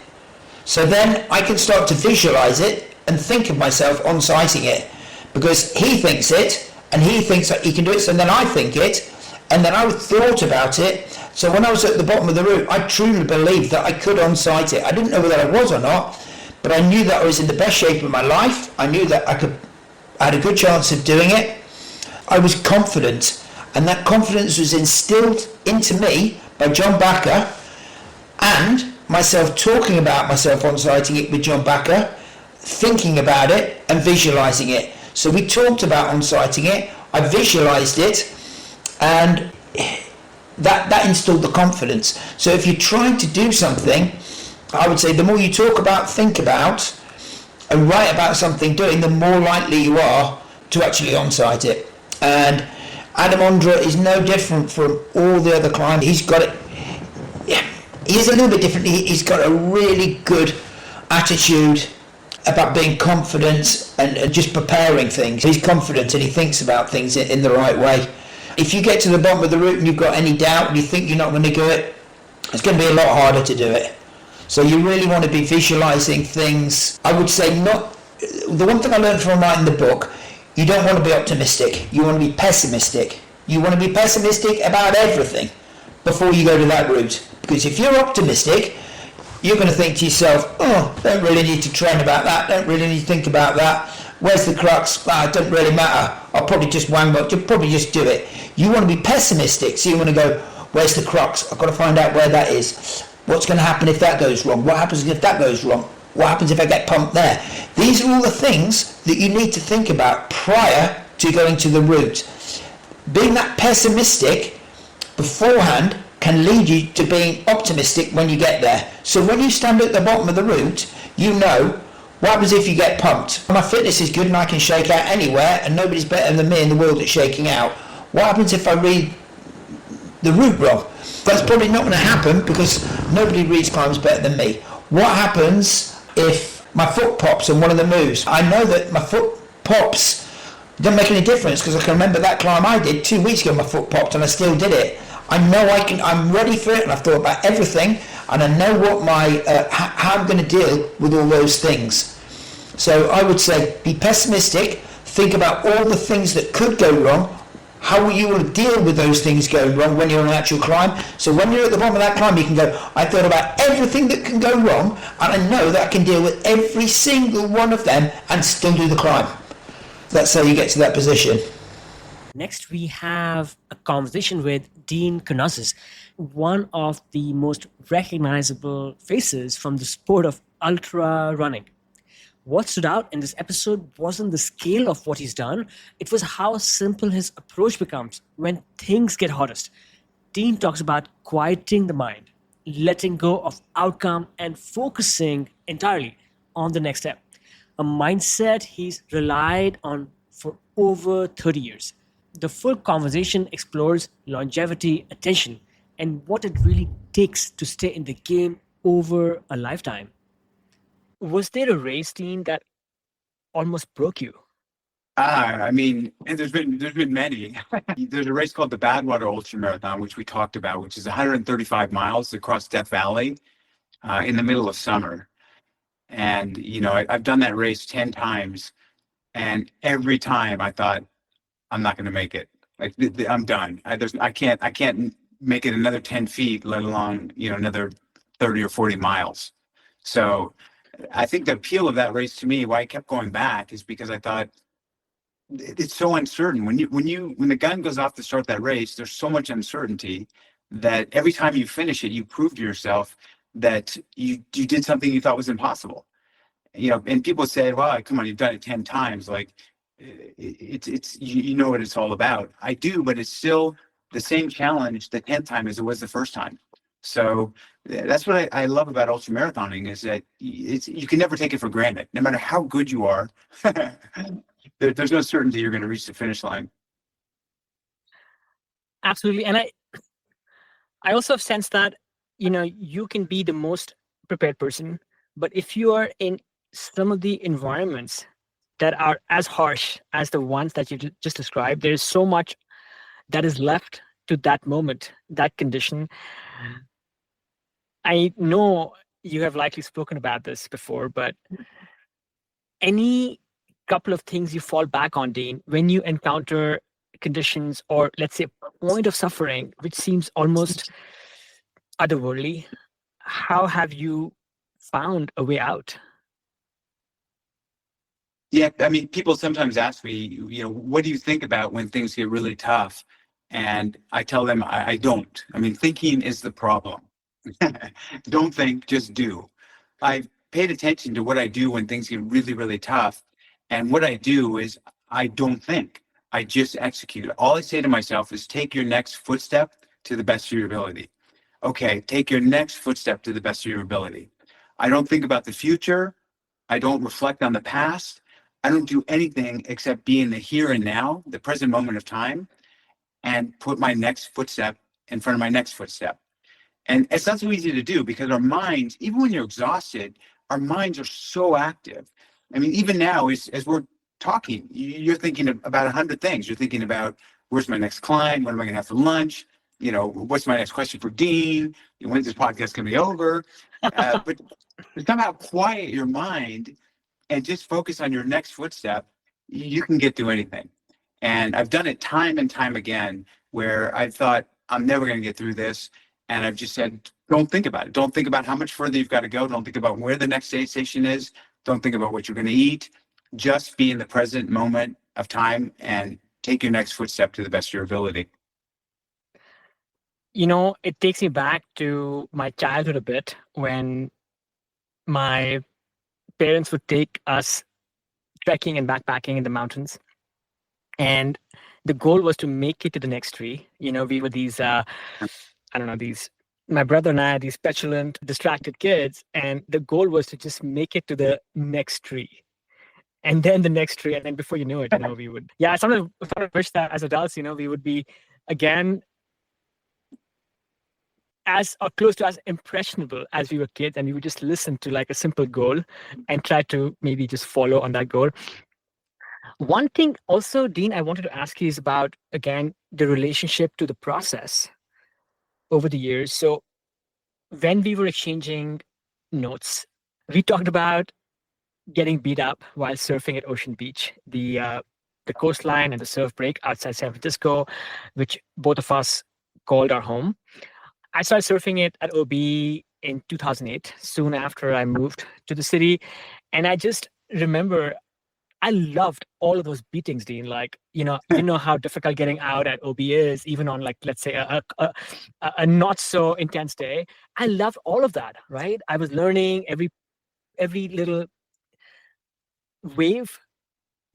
So then I can start to visualize it and think of myself on-siting it, because he thinks it and he thinks that he can do it. So then I think it, and then I thought about it. So when I was at the bottom of the route, I truly believed that I could on-site it. I didn't know whether I was or not, but I knew that I was in the best shape of my life. I knew that I had a good chance of doing it. I was confident, and that confidence was instilled into me by John Backer, and myself talking about myself on-siting it with John Backer, thinking about it and visualizing it. So we talked about on-siting it, I visualized it, and that instilled the confidence. So if you're trying to do something, I would say the more you talk about, think about, and write about something doing, the more likely you are to actually on-site it. And Adam Ondra is no different from all the other climbers. He's got it. Yeah, he's a little bit different. He's got a really good attitude about being confident and just preparing things. He's confident and he thinks about things in the right way. If you get to the bottom of the route and you've got any doubt and you think you're not going to do it, it's going to be a lot harder to do it. So you really want to be visualizing things. I would say the one thing I learned from writing the book, you don't want to be optimistic. You want to be pessimistic. You want to be pessimistic about everything before you go to that route. Because if you're optimistic, you're going to think to yourself, don't really need to train about that. Don't really need to think about that. Where's the crux? It doesn't really matter. I'll probably just wang up. You'll probably just do it. You want to be pessimistic. So you want to go, where's the crux? I've got to find out where that is. What's going to happen if that goes wrong? What happens if that goes wrong? What happens if I get pumped there? These are all the things that you need to think about prior to going to the route. Being that pessimistic beforehand can lead you to being optimistic when you get there. So when you stand at the bottom of the route, you know, what happens if you get pumped? My fitness is good and I can shake out anywhere and nobody's better than me in the world at shaking out. What happens if I read the route wrong? That's probably not going to happen because nobody reads climbs better than me. What happens if my foot pops on one of the moves? I know that my foot pops doesn't make any difference because I can remember that climb I did 2 weeks ago, my foot popped and I still did it. I know I'm ready for it and I've thought about everything and I know what how I'm going to deal with all those things. So I would say be pessimistic, think about all the things that could go wrong, how you will deal with those things going wrong when you're on an actual climb. So when you're at the bottom of that climb, you can go, I thought about everything that can go wrong and I know that I can deal with every single one of them and still do the climb. That's how you get to that position. Next, we have a conversation with Dean Canozes, one of the most recognizable faces from the sport of ultra running. What stood out in this episode wasn't the scale of what he's done, it was how simple his approach becomes when things get hottest. Dean talks about quieting the mind, letting go of outcome, and focusing entirely on the next step. A mindset he's relied on for over 30 years. The full conversation explores longevity, attention, and what it really takes to stay in the game over a lifetime. Was there a race, Dean, that almost broke you? I mean, and there's been many. There's a race called the Badwater Ultra Marathon, which we talked about, which is 135 miles across Death Valley in the middle of summer. And I've done that race 10 times, and every time I thought, I'm not going to make it. Like I'm done. I can't make it another 10 feet, let alone another 30 or 40 miles. So I think the appeal of that race to me, why I kept going back, is because I thought it's so uncertain. When the gun goes off to start that race, there's so much uncertainty that every time you finish it, you prove to yourself that you did something you thought was impossible. And people say, well, come on, you've done it 10 times. Like it's you know what it's all about. I do, but it's still the same challenge the 10th time as it was the first time. So that's what I love about ultramarathoning, is that you can never take it for granted. No matter how good you are, there's no certainty you're going to reach the finish line. Absolutely. And I also have sensed that, you can be the most prepared person, but if you are in some of the environments that are as harsh as the ones that you just described, there's so much that is left to that moment, that condition. I know you have likely spoken about this before, but any couple of things you fall back on, Dean, when you encounter conditions, or let's say a point of suffering which seems almost otherworldly, how have you found a way out? Yeah, I mean, people sometimes ask me, what do you think about when things get really tough? And I tell them I don't. I mean, thinking is the problem. Don't think, just do. I've paid attention to what I do when things get really, really tough. And what I do is I don't think, I just execute. All I say to myself is take your next footstep to the best of your ability. Okay, take your next footstep to the best of your ability. I don't think about the future. I don't reflect on the past. I don't do anything except be in the here and now, the present moment of time, and put my next footstep in front of my next footstep. And it's not so easy to do, because our minds, even when you're exhausted, our minds are so active. I mean, even now, as we're talking, you're thinking about 100 things. You're thinking about, where's my next client? What am I going to have for lunch? What's my next question for Dean? When's this podcast going to be over? But somehow quiet your mind and just focus on your next footstep. You can get through anything. And I've done it time and time again, where I thought, I'm never going to get through this. And I've just said, don't think about it. Don't think about how much further you've got to go. Don't think about where the next aid station is. Don't think about what you're going to eat. Just be in the present moment of time and take your next footstep to the best of your ability. It takes me back to my childhood a bit, when my parents would take us trekking and backpacking in the mountains. And the goal was to make it to the next tree. We were these, my brother and I, these petulant, distracted kids. And the goal was to just make it to the next tree. And then the next tree. And then before you knew it, we would, I sometimes wish that as adults, we would be, again, as or close to as impressionable as we were kids, and we would just listen to like a simple goal and try to maybe just follow on that goal. One thing also, Dean, I wanted to ask you is about, again, the relationship to the process over the years. So when we were exchanging notes, we talked about getting beat up while surfing at Ocean Beach, the coastline and the surf break outside San Francisco, which both of us called our home. I started surfing it at OB in 2008, soon after I moved to the city. And I just remember I loved all of those beatings, Dean. Like, you know how difficult getting out at OB is, even on, like, let's say a not so intense day. I loved all of that, right? I was learning every little wave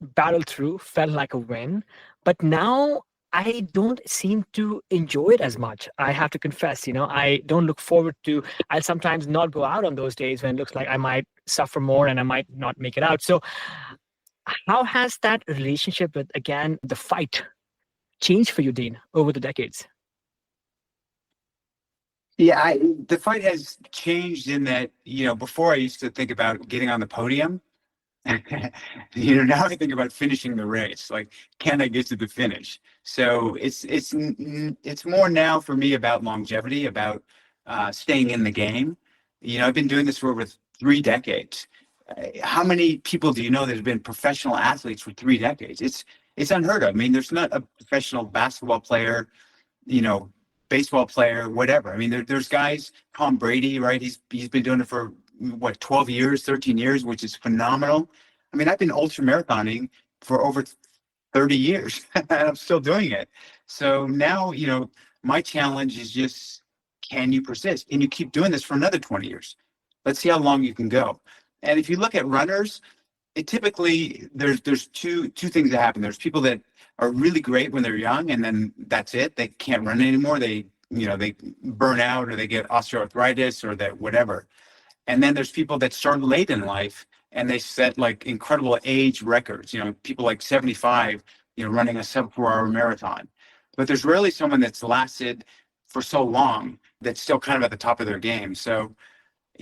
battled through felt like a win. But now I don't seem to enjoy it as much. I have to confess, I don't look forward to, I'll sometimes not go out on those days when it looks like I might suffer more and I might not make it out. So how has that relationship with, again, the fight changed for you, Dean, over the decades? Yeah, the fight has changed in that, before I used to think about getting on the podium. Now I think about finishing the race. Like, can I get to the finish? So it's more now for me about longevity, about staying in the game. I've been doing this for over 3 decades. How many people do you know that have been professional athletes for 3 decades? It's unheard of. I mean, there's not a professional basketball player, you know, baseball player, whatever. I mean, there's guys, Tom Brady, right? He's been doing it for what, 12 years, 13 years, which is phenomenal. I mean, I've been ultra marathoning for over 30 years and I'm still doing it. So now, my challenge is just, can you persist? Can you keep doing this for another 20 years? Let's see how long you can go. And if you look at runners, it typically there's two things that happen. There's people that are really great when they're young, and then that's it. They can't run anymore. They burn out, or they get osteoarthritis, or that whatever. And then there's people that start late in life and they set like incredible age records. People like 75, running a sub 4-hour marathon. But there's rarely someone that's lasted for so long that's still kind of at the top of their game. So,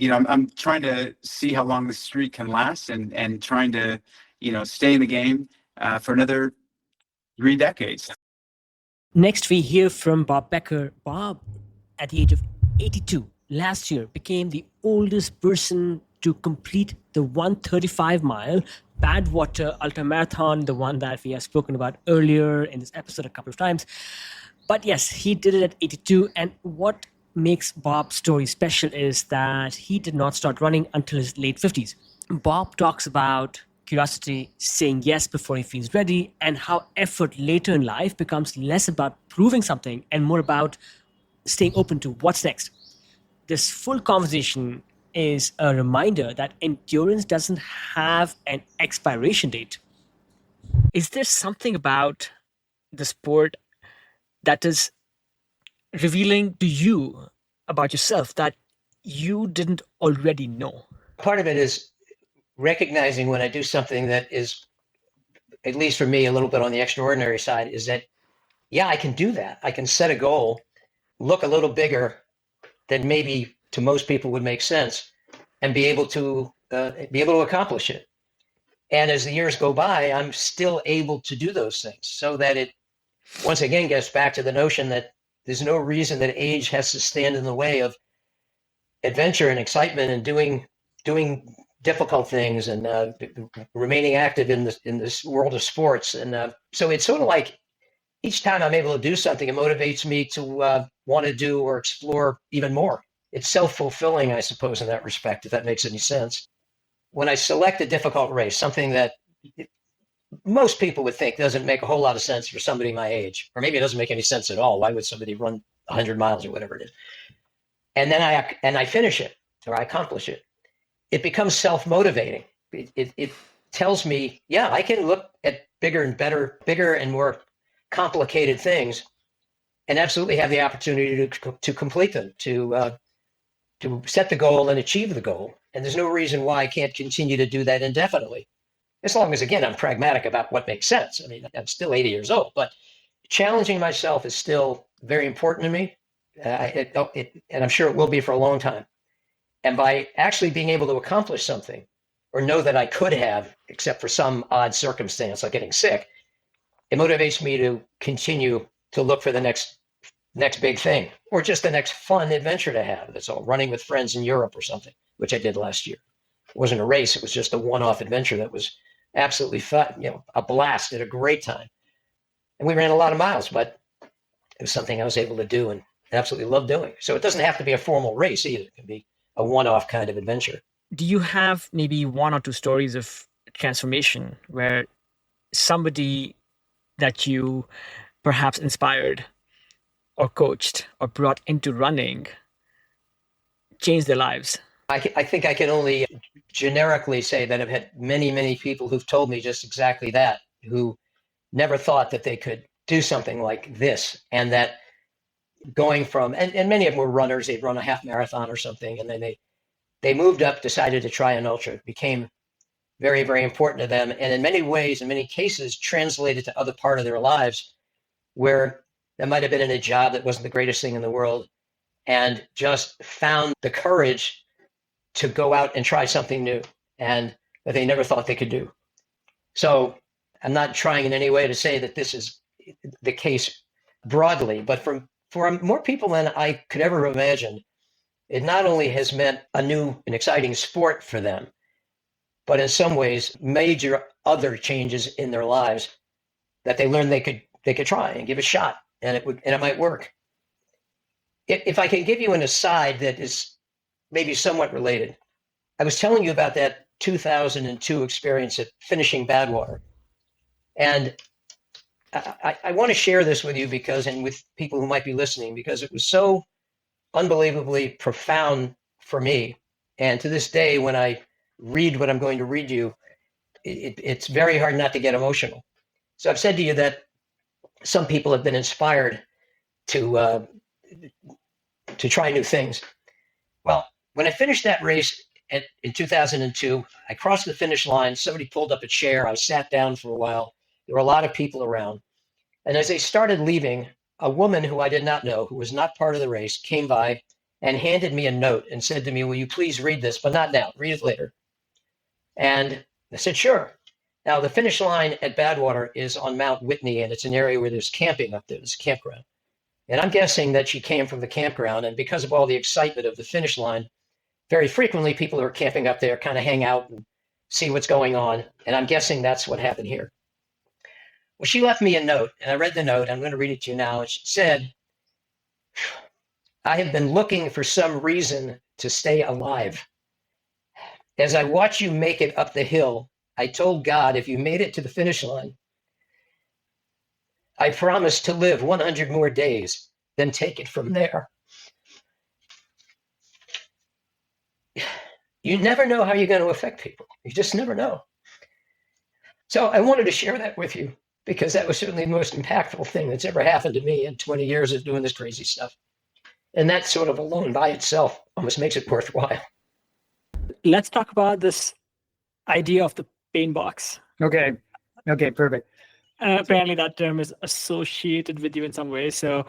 I'm trying to see how long this streak can last, and trying to, stay in the game for another 3 decades. Next, we hear from Bob Becker. Bob, at the age of 82, last year became the oldest person to complete the 135-mile Badwater ultramarathon, the one that we have spoken about earlier in this episode a couple of times. But yes, he did it at 82. And what makes Bob's story special is that he did not start running until his late 50s. Bob talks about curiosity, saying yes before he feels ready, and how effort later in life becomes less about proving something and more about staying open to what's next. This full conversation is a reminder that endurance doesn't have an expiration date. Is there something about the sport that is revealing to you about yourself that you didn't already know? Part of it is recognizing when I do something that is, at least for me, a little bit on the extraordinary side, is that, yeah, I can do that. I can set a goal, look a little bigger than maybe to most people would make sense, and be able to accomplish it. And as the years go by, I'm still able to do those things, so that it once again gets back to the notion that there's no reason that age has to stand in the way of adventure and excitement and doing difficult things and remaining active in this world of sports. And so it's sort of like each time I'm able to do something, it motivates me to want to do or explore even more. It's self-fulfilling, I suppose, in that respect, if that makes any sense. When I select a difficult race, something that most people would think doesn't make a whole lot of sense for somebody my age, or maybe it doesn't make any sense at all. Why would somebody run 100 miles or whatever it is? And then I finish it, or I accomplish it. It becomes self-motivating. It tells me, yeah, I can look at bigger and more complicated things, and absolutely have the opportunity to complete them, to set the goal and achieve the goal. And there's no reason why I can't continue to do that indefinitely, as long as, again, I'm pragmatic about what makes sense. I mean, I'm still 80 years old, but challenging myself is still very important to me, and I'm sure it will be for a long time. And by actually being able to accomplish something, or know that I could have, except for some odd circumstance like getting sick, it motivates me to continue to look for the next big thing, or just the next fun adventure to have. That's all. Running with friends in Europe or something, which I did last year. It wasn't a race. It was just a one-off adventure that was absolutely fun, a blast, at a great time. And we ran a lot of miles, but it was something I was able to do and absolutely love doing. So it doesn't have to be a formal race either. It can be a one-off kind of adventure. Do you have maybe one or two stories of transformation where somebody that you perhaps inspired or coached or brought into running changed their lives? I think I can only generically say that I've had many, many people who've told me just exactly that, who never thought that they could do something like this, and that going from, and many of them were runners, they'd run a half marathon or something, and then they moved up, decided to try an ultra. It became very, very important to them, and in many ways, in many cases, translated to other part of their lives where that might have been in a job that wasn't the greatest thing in the world, and just found the courage to go out and try something new and that they never thought they could do. So I'm not trying in any way to say that this is the case broadly, but for more people than I could ever imagine, it not only has meant a new and exciting sport for them, but in some ways major other changes in their lives that they learned they could try and give a shot, and it might work. If I can give you an aside that is maybe somewhat related, I was telling you about that 2002 experience at finishing Badwater, and I want to share this with you and with people who might be listening, because it was so unbelievably profound for me. And to this day, when I read what I'm going to read you, it's very hard not to get emotional. So I've said to you that some people have been inspired to try new things. Well, when I finished that race in 2002, I crossed the finish line. Somebody pulled up a chair. I sat down for a while. There were a lot of people around. And as they started leaving, a woman who I did not know, who was not part of the race, came by and handed me a note and said to me, "Will you please read this, but not now, read it later." And I said, "Sure." Now, the finish line at Badwater is on Mount Whitney, and it's an area where there's camping up there. There's a campground. And I'm guessing that she came from the campground, and because of all the excitement of the finish line, very frequently people who are camping up there kind of hang out and see what's going on. And I'm guessing that's what happened here. Well, she left me a note, and I read the note. I'm going to read it to you now. And she said, "I have been looking for some reason to stay alive. As I watch you make it up the hill, I told God, if you made it to the finish line, I promise to live 100 more days, then take it from there. You never know how you're going to affect people. You just never know." So I wanted to share that with you, because that was certainly the most impactful thing that's ever happened to me in 20 years of doing this crazy stuff. And that sort of alone by itself almost makes it worthwhile. Let's talk about this idea of the pain box. Okay, perfect. Apparently that term is associated with you in some way. So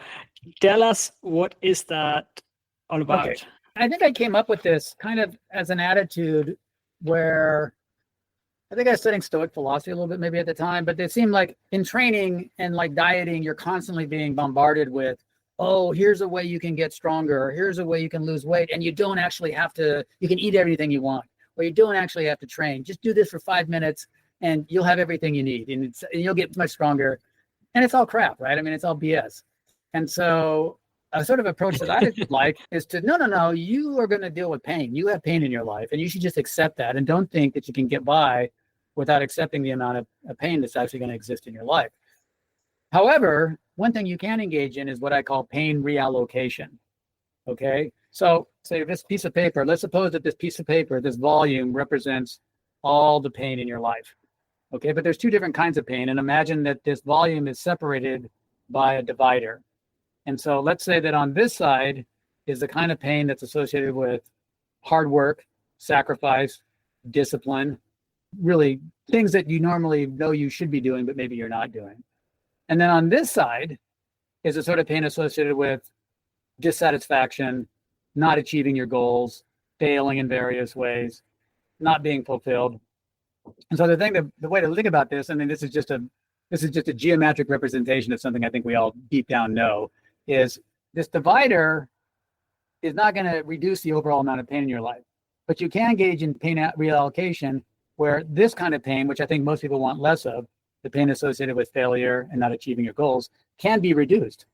tell us, what is that all about? Okay. I think I came up with this kind of as an attitude where I think I was studying Stoic philosophy a little bit maybe at the time, but it seemed like in training and like dieting, you're constantly being bombarded with, oh, here's a way you can get stronger, or here's a way you can lose weight, and you don't actually have to, you can eat everything you want, or you don't actually have to train. Just do this for 5 minutes and you'll have everything you need, and you'll get much stronger. And it's all crap, right? I mean, it's all BS. And so a sort of approach that I like is to, no, you are going to deal with pain. You have pain in your life, and you should just accept that, and don't think that you can get by without accepting the amount of pain that's actually going to exist in your life. However, one thing you can engage in is what I call pain reallocation. Okay, so say this piece of paper, let's suppose that this piece of paper, this volume, represents all the pain in your life. Okay, but there's two different kinds of pain, and imagine that this volume is separated by a divider. And so let's say that on this side is the kind of pain that's associated with hard work, sacrifice, discipline, really things that you normally know you should be doing, but maybe you're not doing. And then on this side is a sort of pain associated with dissatisfaction, not achieving your goals, failing in various ways, not being fulfilled. And so the way to think about this, I mean, this is just a geometric representation of something I think we all deep down know, is this divider is not going to reduce the overall amount of pain in your life, but you can engage in pain reallocation, where this kind of pain, which I think most people want less of, the pain associated with failure and not achieving your goals, can be reduced.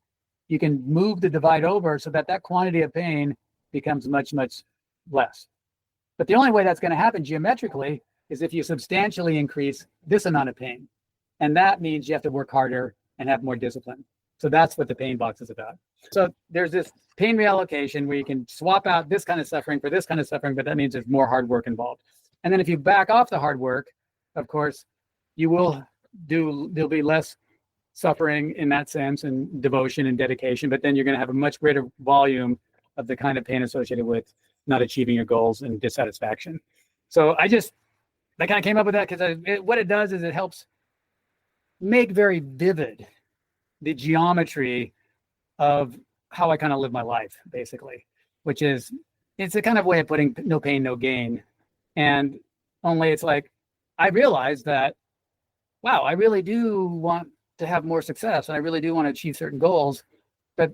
You can move the divide over so that quantity of pain becomes much, much less. But the only way that's going to happen geometrically is if you substantially increase this amount of pain. And that means you have to work harder and have more discipline. So that's what the pain box is about. So there's this pain reallocation where you can swap out this kind of suffering for this kind of suffering, but that means there's more hard work involved. And then if you back off the hard work, of course, there'll be less suffering in that sense, and devotion and dedication, but then you're going to have a much greater volume of the kind of pain associated with not achieving your goals and dissatisfaction. So I kind of came up with that because what it does is it helps make very vivid the geometry of how I kind of live my life, basically, which is, it's a kind of way of putting no pain, no gain. And only it's like, I realized that, wow, I really do want to have more success and I really do want to achieve certain goals. But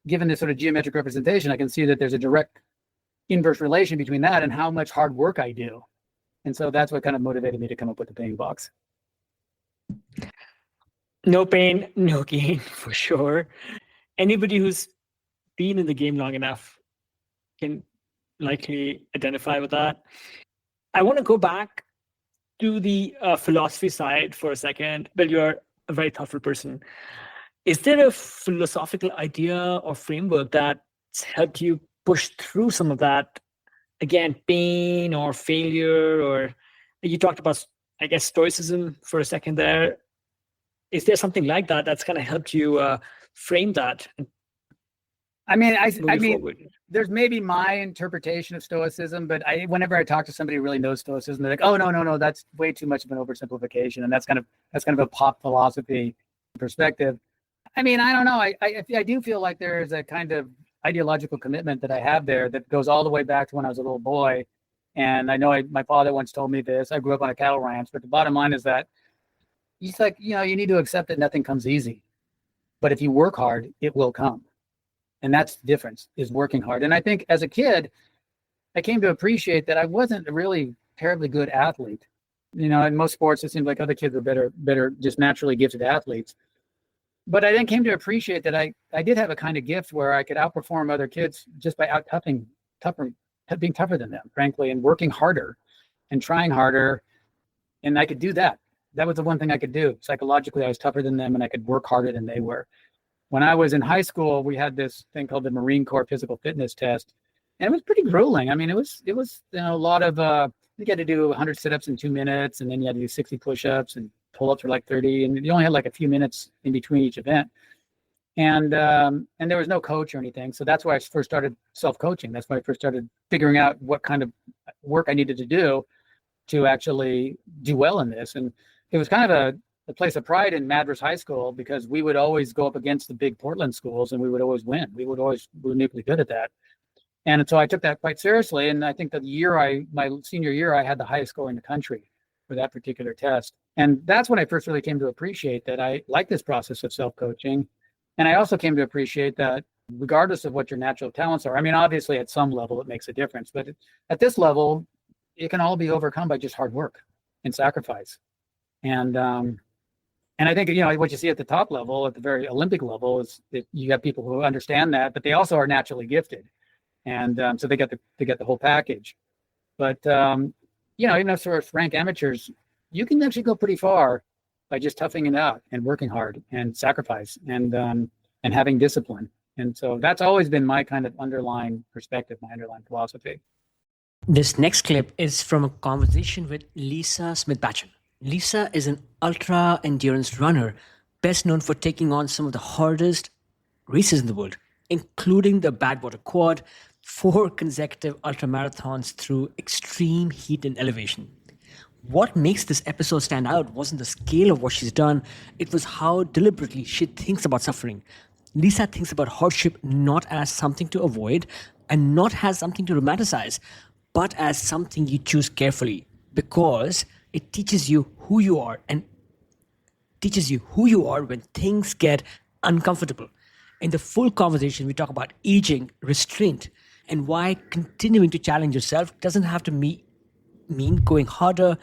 given this sort of geometric representation, I can see that there's a direct inverse relation between that and how much hard work I do. And so that's what kind of motivated me to come up with the pain box. No pain, no gain, for sure. Anybody who's been in the game long enough can likely identify with that. I want to go back to the philosophy side for a second. Bill, you're a very thoughtful person. Is there a philosophical idea or framework that's helped you push through some of that, again, pain or failure? Or you talked about, I guess, stoicism for a second there. Is there something like that that's kind of helped you frame that? I mean, Forward? There's maybe my interpretation of stoicism, but whenever I talk to somebody who really knows stoicism, they're like, "Oh, no, that's way too much of an oversimplification," and that's kind of a pop philosophy perspective. I mean, I don't know. I do feel like there is a kind of ideological commitment that I have there that goes all the way back to when I was a little boy. And I know my father once told me this. I grew up on a cattle ranch, but the bottom line is that he's like, you need to accept that nothing comes easy, but if you work hard, it will come. And that's the difference, is working hard. And I think as a kid, I came to appreciate that I wasn't a really terribly good athlete. In most sports, it seems like other kids are better, just naturally gifted athletes. But I then came to appreciate that I did have a kind of gift where I could outperform other kids just by being tougher than them, frankly, and working harder and trying harder. And I could do that. That was the one thing I could do. Psychologically, I was tougher than them and I could work harder than they were. When I was in high school, we had this thing called the Marine Corps physical fitness test. And it was pretty grueling. I mean, it was a lot of, you had to do 100 sit-ups in 2 minutes, and then you had to do 60 push-ups and pull-ups for like 30. And you only had like a few minutes in between each event. And there was no coach or anything. So that's why I first started self-coaching. That's why I first started figuring out what kind of work I needed to do to actually do well in this. And it was kind of a place of pride in Madras High School, because we would always go up against the big Portland schools and we would always win. We were uniquely good at that. And so I took that quite seriously. And I think my senior year, I had the highest score in the country for that particular test. And that's when I first really came to appreciate that I like this process of self-coaching. And I also came to appreciate that regardless of what your natural talents are, I mean, obviously at some level it makes a difference, but at this level, it can all be overcome by just hard work and sacrifice. And I think, what you see at the top level, at the very Olympic level, is that you got people who understand that, but they also are naturally gifted. And so they get the whole package. But, even if sort of rank amateurs, you can actually go pretty far by just toughing it out and working hard and sacrifice and having discipline. And so that's always been my kind of underlying perspective, my underlying philosophy. This next clip is from a conversation with Lisa Smith-Batchen. Lisa is an ultra endurance runner, best known for taking on some of the hardest races in the world, including the Badwater Quad, 4 consecutive ultra marathons through extreme heat and elevation. What makes this episode stand out wasn't the scale of what she's done, it was how deliberately she thinks about suffering. Lisa thinks about hardship not as something to avoid and not as something to romanticize, but as something you choose carefully, because it teaches you who you are and teaches you who you are when things get uncomfortable. In the full conversation, we talk about aging, restraint, and why continuing to challenge yourself doesn't have to mean going harder.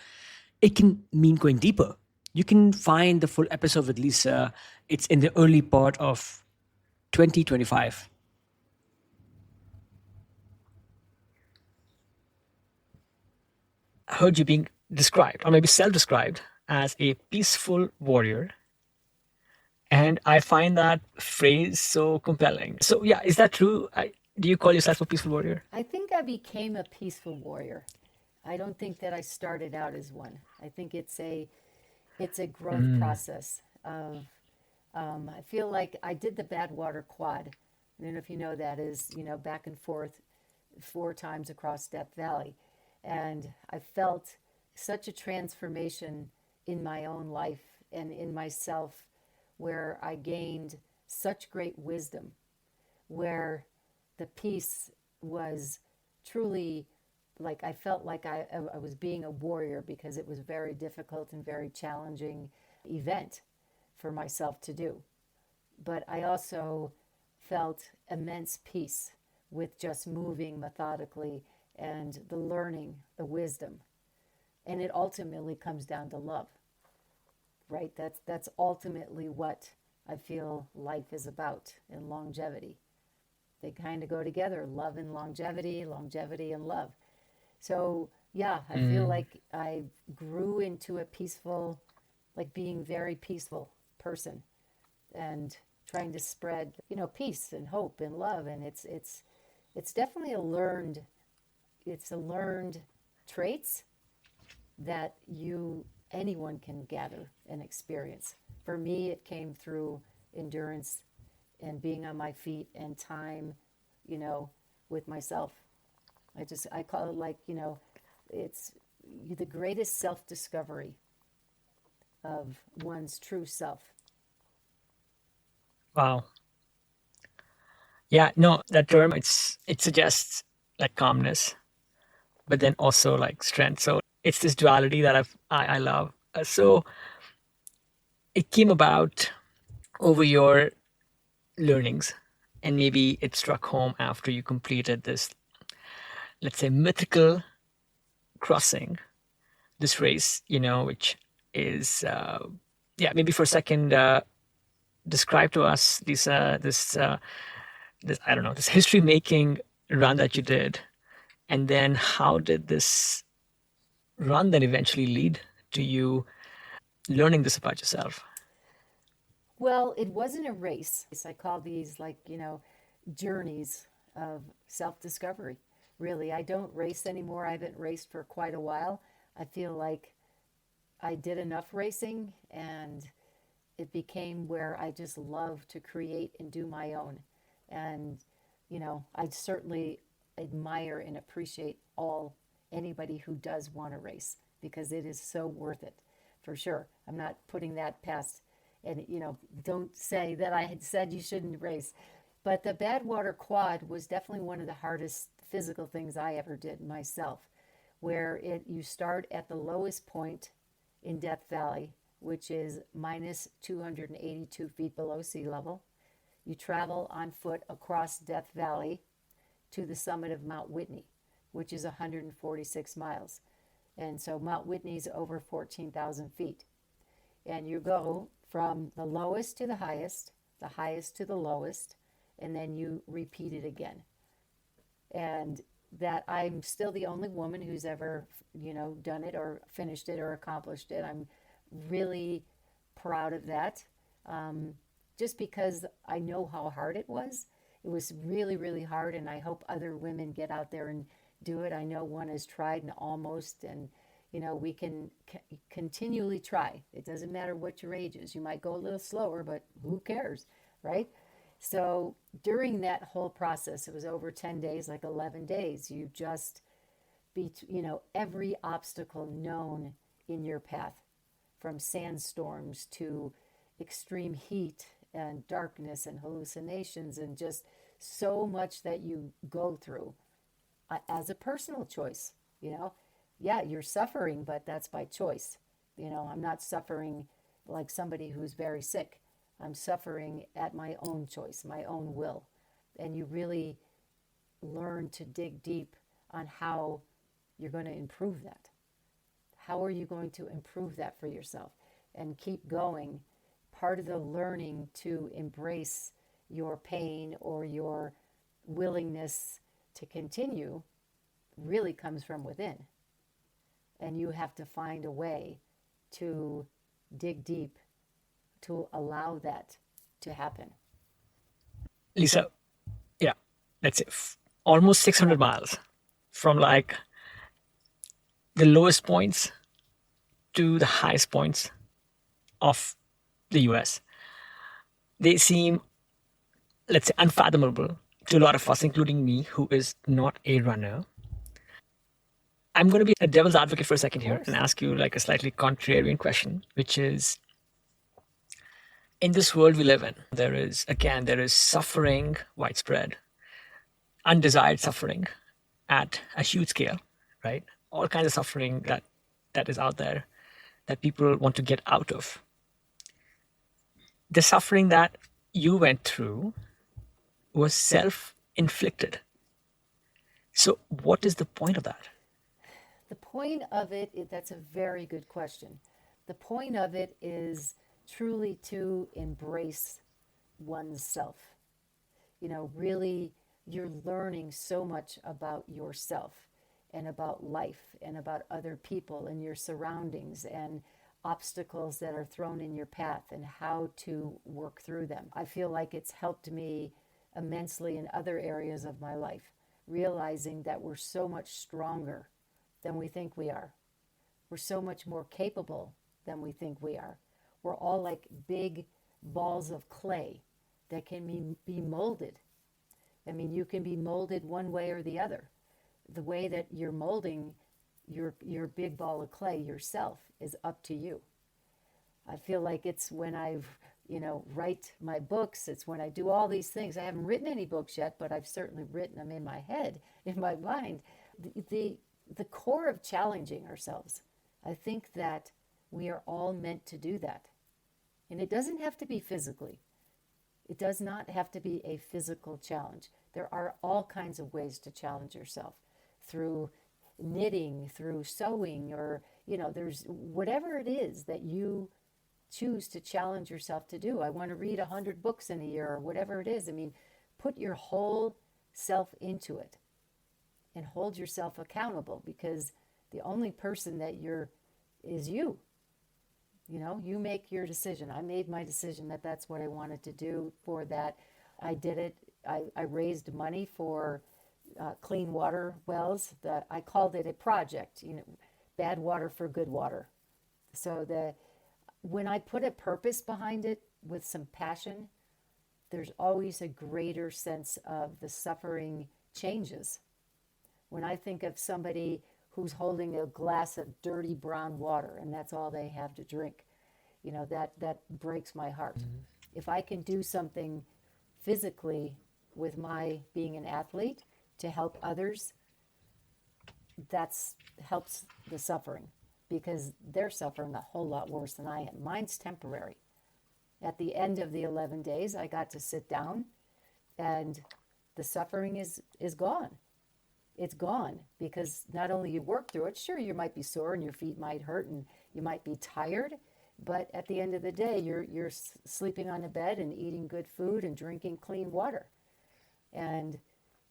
It can mean going deeper. You can find the full episode with Lisa. It's in the early part of 2025. I heard you being described, or maybe self-described, as a peaceful warrior. And I find that phrase so compelling. So yeah, is that true? Do you call yourself a peaceful warrior? I think I became a peaceful warrior. I don't think that I started out as one. I think it's a growth process of, I feel like I did the Badwater Quad. I don't know if you know that is, back and forth 4 times across Death Valley. And I felt such a transformation in my own life and in myself, where I gained such great wisdom. where the peace was truly like I felt like I was being a warrior because it was very difficult and very challenging event for myself to do. But I also felt immense peace with just moving methodically and the learning, the wisdom. And it ultimately comes down to love, right? That's ultimately what I feel life is about and longevity. They kind of go together, love and longevity, longevity and love. So, yeah, I feel like I grew into a peaceful, like being very peaceful person and trying to spread, peace and hope and love. And it's definitely it's a learned traits that anyone can gather and experience. For me, it came through endurance and being on my feet and time, with myself. I call it like, it's the greatest self-discovery of one's true self. Wow. Yeah, no, that term, it suggests like calmness, but then also like strength. So it's this duality that I love. So it came about over your learnings, and maybe it struck home after you completed this, let's say, mythical crossing, this race, which is, yeah, maybe for a second, describe to us this I don't know, this history making run that you did, and then how did this run then eventually lead to you learning this about yourself? Well, it wasn't a race. I call these like, journeys of self-discovery. Really, I don't race anymore. I haven't raced for quite a while. I feel like I did enough racing and it became where I just love to create and do my own. And, I certainly admire and appreciate anybody who does want to race because it is so worth it for sure. I'm not putting that past, and, don't say that I had said you shouldn't race. But the Badwater Quad was definitely one of the hardest physical things I ever did myself, where you start at the lowest point in Death Valley, which is minus 282 feet below sea level. You travel on foot across Death Valley to the summit of Mount Whitney, which is 146 miles. And so Mount Whitney's over 14,000 feet. And you go from the lowest to the highest to the lowest, and then you repeat it again. And that I'm still the only woman who's ever, done it or finished it or accomplished it. I'm really proud of that. Just because I know how hard it was. It was really, really hard, and I hope other women get out there and do it. I know one has tried and almost, and we can continually try. It doesn't matter what your age is. You might go a little slower, but who cares, right? So during that whole process, it was over 10 days, like 11 days. You just beat, every obstacle known in your path, from sandstorms to extreme heat and darkness and hallucinations and just so much that you go through as a personal choice, Yeah, you're suffering, but that's by choice. I'm not suffering like somebody who's very sick. I'm suffering at my own choice, my own will. And you really learn to dig deep on how you're going to improve that. How are you going to improve that for yourself and keep going? Part of the learning to embrace your pain or your willingness to continue really comes from within. And you have to find a way to dig deep to allow that to happen. Lisa, yeah, that's it. Almost 600 miles from like the lowest points to the highest points of the US. They seem, let's say, unfathomable to a lot of us, including me, who is not a runner. I'm going to be a devil's advocate for a second here and ask you like a slightly contrarian question, which is, in this world we live in, there is suffering widespread, undesired suffering at a huge scale, right? All kinds of suffering that is out there that people want to get out of. The suffering that you went through was self-inflicted. So what is the point of that? The point of it, that's a very good question. The point of it is truly to embrace oneself. Really, you're learning so much about yourself and about life and about other people and your surroundings and obstacles that are thrown in your path and how to work through them. I feel like it's helped me immensely in other areas of my life, realizing that we're so much stronger than we think we are. We're so much more capable than we think we are. We're all like big balls of clay that can be molded. I mean, you can be molded one way or the other. The way that you're molding your big ball of clay yourself is up to you. I feel like it's when write my books, it's when I do all these things. I haven't written any books yet, but I've certainly written them in my head, in my mind. The core of challenging ourselves, I think that we are all meant to do that. And it doesn't have to be physically. It does not have to be a physical challenge. There are all kinds of ways to challenge yourself through knitting, through sewing, or, there's whatever it is that you choose to challenge yourself to do. I want to read 100 books in a year or whatever it is. I mean, put your whole self into it and hold yourself accountable, because the only person that is you. You make your decision. I made my decision that that's what I wanted to do. For that, I did it. I raised money for clean water wells. I called it a project, bad water for good water. So when I put a purpose behind it with some passion, there's always a greater sense of the suffering changes. When I think of somebody who's holding a glass of dirty brown water and that's all they have to drink, that breaks my heart. Mm-hmm. If I can do something physically with my being an athlete to help others, that helps the suffering, because they're suffering a whole lot worse than I am. Mine's temporary. At the end of the 11 days, I got to sit down and the suffering is gone. It's gone, because not only you work through it, sure, you might be sore and your feet might hurt and you might be tired, but at the end of the day, you're sleeping on a bed and eating good food and drinking clean water. And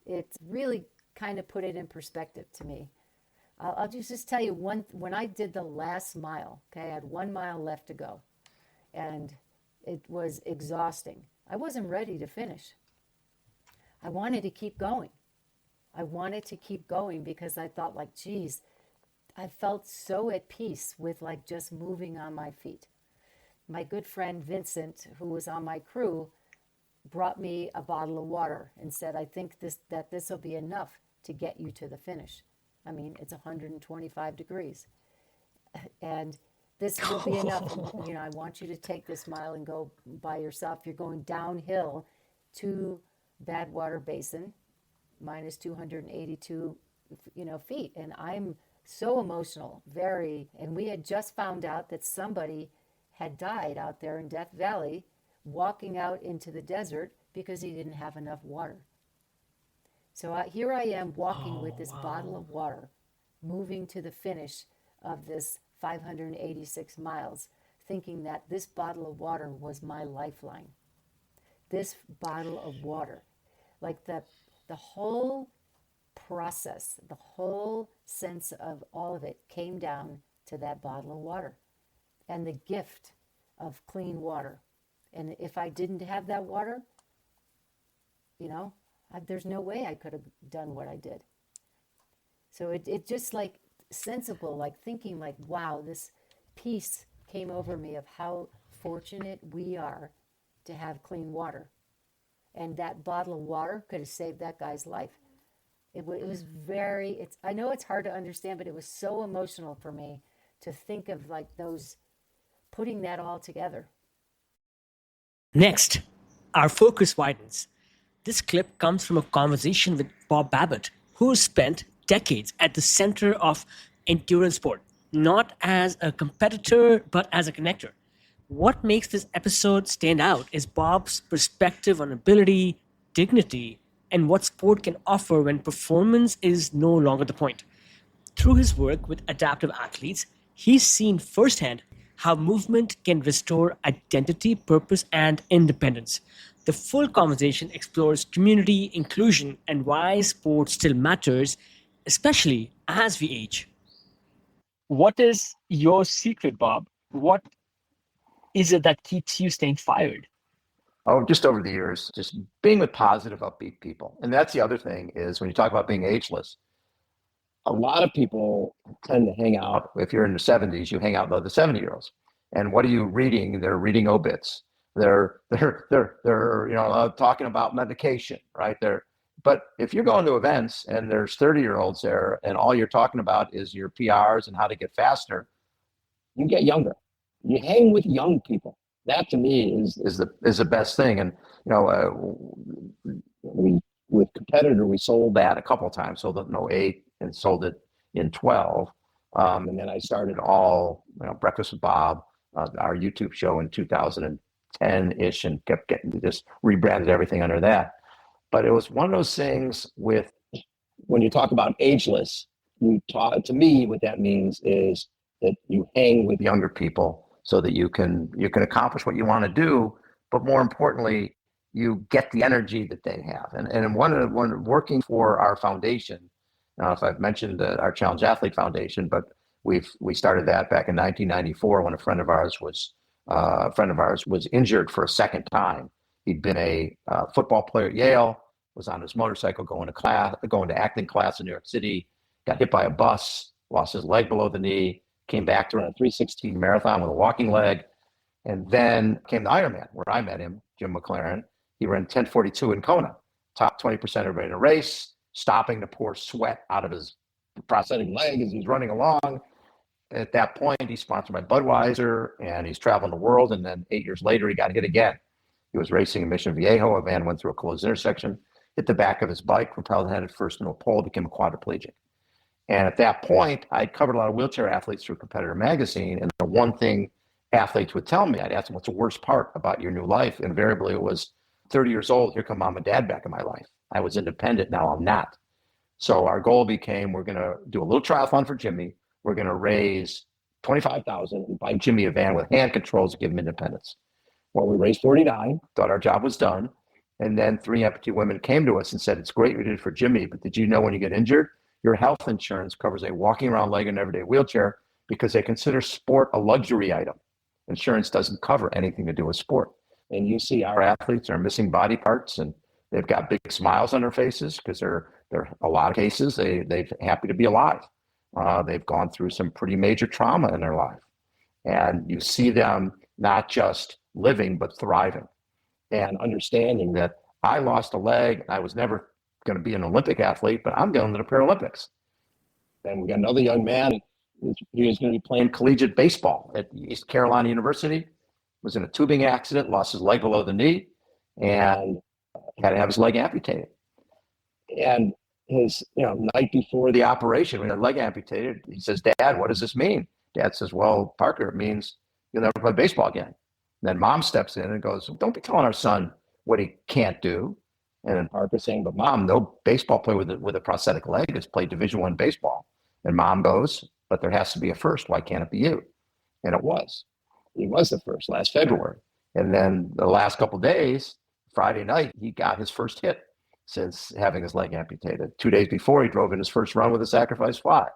it's really kind of put it in perspective to me. I'll just tell you when I did the last mile, okay, I had 1 mile left to go, and it was exhausting. I wasn't ready to finish. I wanted to keep going. I wanted to keep going because I thought, like, geez, I felt so at peace with like just moving on my feet. My good friend Vincent, who was on my crew, brought me a bottle of water and said, I think this will be enough to get you to the finish. I mean, it's 125 degrees. And this will be enough. I want you to take this mile and go by yourself. You're going downhill to Badwater Basin, minus 282, feet. And I'm so emotional, and we had just found out that somebody had died out there in Death Valley, walking out into the desert because he didn't have enough water. So here I am walking with this bottle of water, moving to the finish of this 586 miles, thinking that this bottle of water was my lifeline. This bottle of water, like the whole process, the whole sense of all of it came down to that bottle of water and the gift of clean water. And if I didn't have that water, there's no way I could have done what I did. So it just like sensible, like thinking like, wow, this peace came over me of how fortunate we are to have clean water. And that bottle of water could have saved that guy's life. It was I know it's hard to understand, but it was so emotional for me to think of like putting that all together. Next, our focus widens. This clip comes from a conversation with Bob Babbitt, who spent decades at the center of endurance sport, not as a competitor, but as a connector. What makes this episode stand out is Bob's perspective on ability, dignity, and what sport can offer when performance is no longer the point. Through his work with adaptive athletes, he's seen firsthand how movement can restore identity, purpose, and independence. The full conversation explores community, inclusion, and why sport still matters, especially as we age. What is your secret, Bob? What is it that keeps you staying fired? Oh, just over the years, just being with positive, upbeat people. And that's the other thing is when you talk about being ageless, a lot of people tend to hang out. If you're in the 70s, you hang out with other 70-year-olds. And what are you reading? They're reading obits. They're talking about medication, right? But if you're going to events and there's 30-year-olds there and all you're talking about is your PRs and how to get faster, you get younger. You hang with young people. That to me is the best thing. And with competitor, we sold that a couple of times. Sold it in '08 and sold it in 12. And then I started Breakfast with Bob, our YouTube show in 2010-ish, and kept getting just rebranded everything under that. But it was one of those things with when you talk about ageless, to me what that means is that you hang with younger people so that you can accomplish what you want to do, but more importantly, you get the energy that they have. And one working for our foundation, if I've mentioned our Challenge Athlete Foundation, but we started that back in 1994 when a friend of ours was injured for a second time. He'd been a football player at Yale, was on his motorcycle going to acting class in New York City, got hit by a bus, lost his leg below the knee, came back to run a 3:16 marathon with a walking leg, and then came to Ironman, where I met him, Jim McLaren. He ran 10:42 in Kona, top 20% of everybody in a race, stopping to pour sweat out of his prosthetic leg as he's running along. At that point, he's sponsored by Budweiser, and he's traveling the world, and then 8 years later, he got hit again. He was racing in Mission Viejo. A van went through a closed intersection, hit the back of his bike, propelled headed first into a pole, became a quadriplegic. And at that point, I'd covered a lot of wheelchair athletes through Competitor Magazine. And the one thing athletes would tell me, I'd ask them, what's the worst part about your new life? Invariably, it was 30 years old. Here come mom and dad back in my life. I was independent. Now I'm not. So our goal became, we're going to do a little triathlon for Jimmy. We're going to raise $25,000 and buy Jimmy a van with hand controls to give him independence. Well, we raised 49, thought our job was done. And then 3 amputee women came to us and said, it's great we did it for Jimmy, but did you know when you get injured, your health insurance covers a walking around leg in an everyday wheelchair because they consider sport a luxury item. Insurance doesn't cover anything to do with sport. And you see our athletes are missing body parts and they've got big smiles on their faces because they're a lot of cases, they're happy to be alive. They've gone through some pretty major trauma in their life. And you see them not just living, but thriving and understanding that I lost a leg. I was never going to be an Olympic athlete, but I'm going to the Paralympics. And we got another young man. He was going to be playing collegiate baseball at East Carolina University. Was in a tubing accident, lost his leg below the knee, and had to have his leg amputated. And his night before the operation, when the leg amputated, he says, "Dad, what does this mean?" Dad says, "Well, Parker, it means you'll never play baseball again." And then mom steps in and goes, "Don't be telling our son what he can't do." And then Parker's saying, "But mom, no baseball player with a prosthetic leg has played Division I baseball." And mom goes, "But there has to be a first. Why can't it be you?" And it was. He was the first last February. And then the last couple of days, Friday night, he got his first hit since having his leg amputated. 2 days before, he drove in his first run with a sacrifice fly.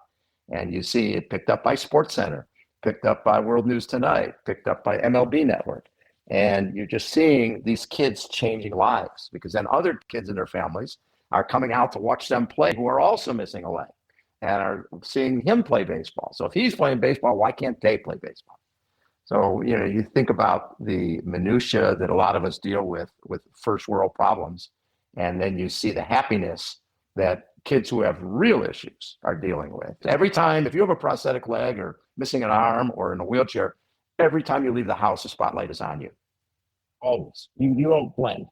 And you see it picked up by SportsCenter, picked up by World News Tonight, picked up by MLB Network. And you're just seeing these kids changing lives because then other kids in their families are coming out to watch them play who are also missing a leg and are seeing him play baseball. So if he's playing baseball, why can't they play baseball? So, you think about the minutia that a lot of us deal with first world problems, and then you see the happiness that kids who have real issues are dealing with. Every time, if you have a prosthetic leg or missing an arm or in a wheelchair, every time you leave the house, the spotlight is on you. always. You don't blend.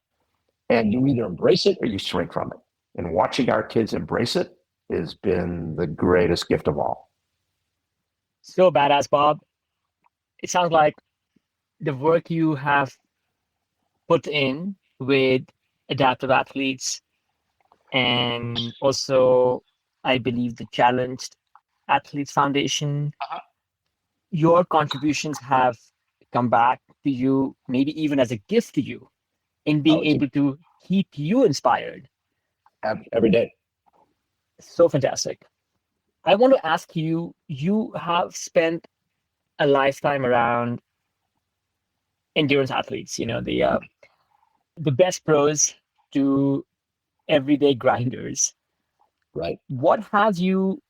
And you either embrace it or you shrink from it. And watching our kids embrace it has been the greatest gift of all. So badass, Bob. It sounds like the work you have put in with adaptive athletes and also, I believe, the Challenged Athletes Foundation, your contributions have come back to you, maybe even as a gift to you, in being able to keep you inspired. Every day. So fantastic. I want to ask you, you have spent a lifetime around endurance athletes, the best pros to everyday grinders. Right. What have you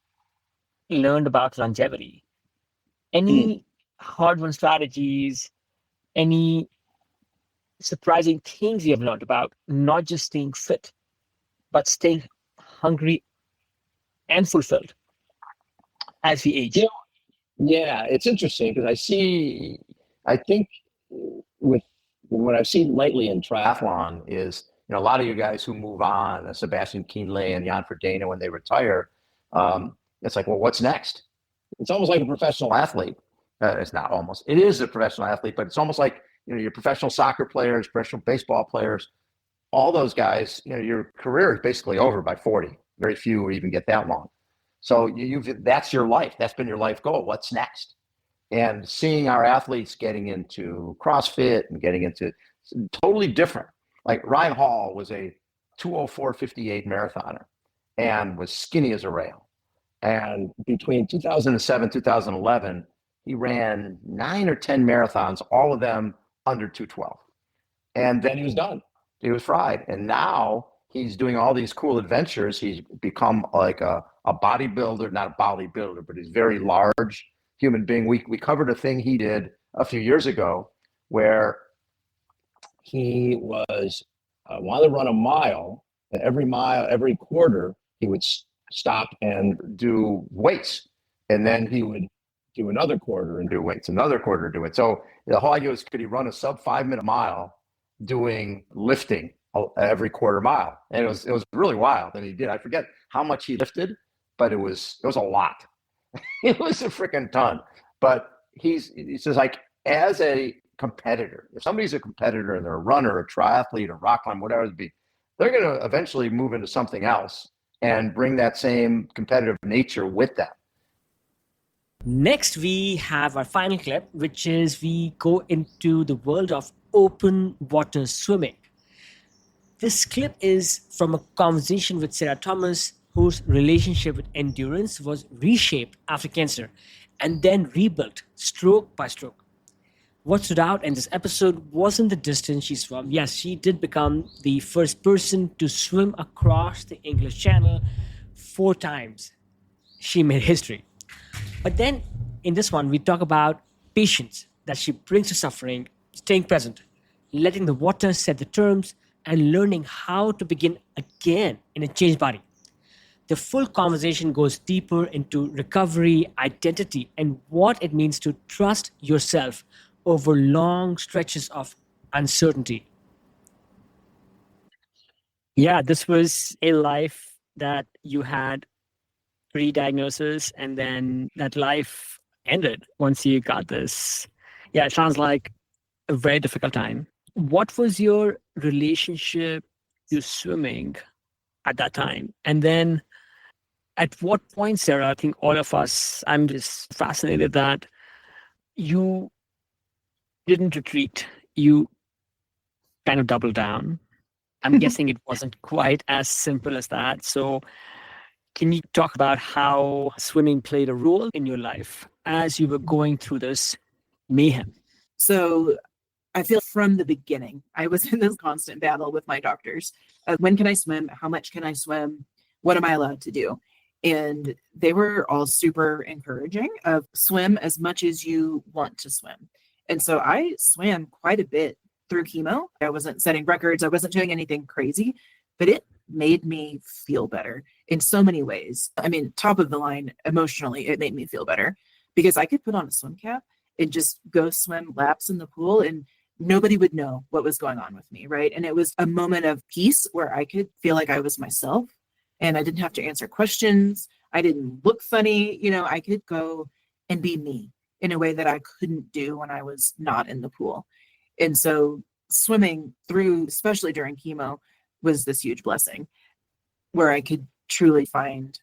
learned about longevity? Any hard-won strategies, any surprising things you have learned about not just staying fit, but staying hungry and fulfilled as we age? Yeah, it's interesting because I think with what I've seen lately in triathlon is, a lot of you guys who move on, Sebastian Kienle and Jan Frodeno, when they retire, it's like, well, what's next? It's almost like a professional athlete. It's not almost. It is a professional athlete, but it's almost like, your professional soccer players, professional baseball players, all those guys, your career is basically over by 40. Very few even get that long. So that's your life. That's been your life goal. What's next? And seeing our athletes getting into CrossFit and getting into totally different. Like Ryan Hall was a 2:04:58 marathoner and was skinny as a rail. And between 2007 and 2011, he ran 9 or 10 marathons, all of them under 2:12. And then he was done. He was fried. And now he's doing all these cool adventures. He's become like a bodybuilder, not a bodybuilder, but he's a very large human being. We covered a thing he did a few years ago where he was wanted to run a mile. And every quarter, he would stop and do weights. And then he would do another quarter and do weights, another quarter and do it. So the whole idea was, could he run a sub 5-minute mile doing lifting every quarter mile? And it was really wild. And he did. I forget how much he lifted, but it was a lot. It was a freaking ton. But he says, like, as a competitor, if somebody's a competitor and they're a runner, a triathlete, a rock climber, whatever it be, they're going to eventually move into something else and bring that same competitive nature with them. Next, we have our final clip, which is we go into the world of open water swimming. This clip is from a conversation with Sarah Thomas, whose relationship with endurance was reshaped after cancer and then rebuilt stroke by stroke. What stood out in this episode wasn't the distance she swam. Yes, she did become the first person to swim across the English Channel 4 times. She made history. But then in this one, we talk about patience that she brings to suffering, staying present, letting the water set the terms, and learning how to begin again in a changed body. The full conversation goes deeper into recovery, identity, and what it means to trust yourself over long stretches of uncertainty. Yeah, this was a life that you had pre-diagnosis, and then that life ended once you got this. Yeah, it sounds like a very difficult time. What was your relationship to swimming at that time? And then at what point, Sarah, I think all of us, I'm just fascinated that you didn't retreat. You kind of doubled down. I'm guessing it wasn't quite as simple as that. So can you talk about how swimming played a role in your life as you were going through this mayhem? So I feel from the beginning, I was in this constant battle with my doctors. When can I swim? How much can I swim? What am I allowed to do? And they were all super encouraging of swim as much as you want to swim. And so I swam quite a bit through chemo. I wasn't setting records. I wasn't doing anything crazy, but it made me feel better in so many ways. I mean, top of the line, emotionally, it made me feel better because I could put on a swim cap and just go swim laps in the pool and nobody would know what was going on with me, right? And it was a moment of peace where I could feel like I was myself and I didn't have to answer questions. I didn't look funny. I could go and be me in a way that I couldn't do when I was not in the pool. And so swimming through, especially during chemo, was this huge blessing where I could truly find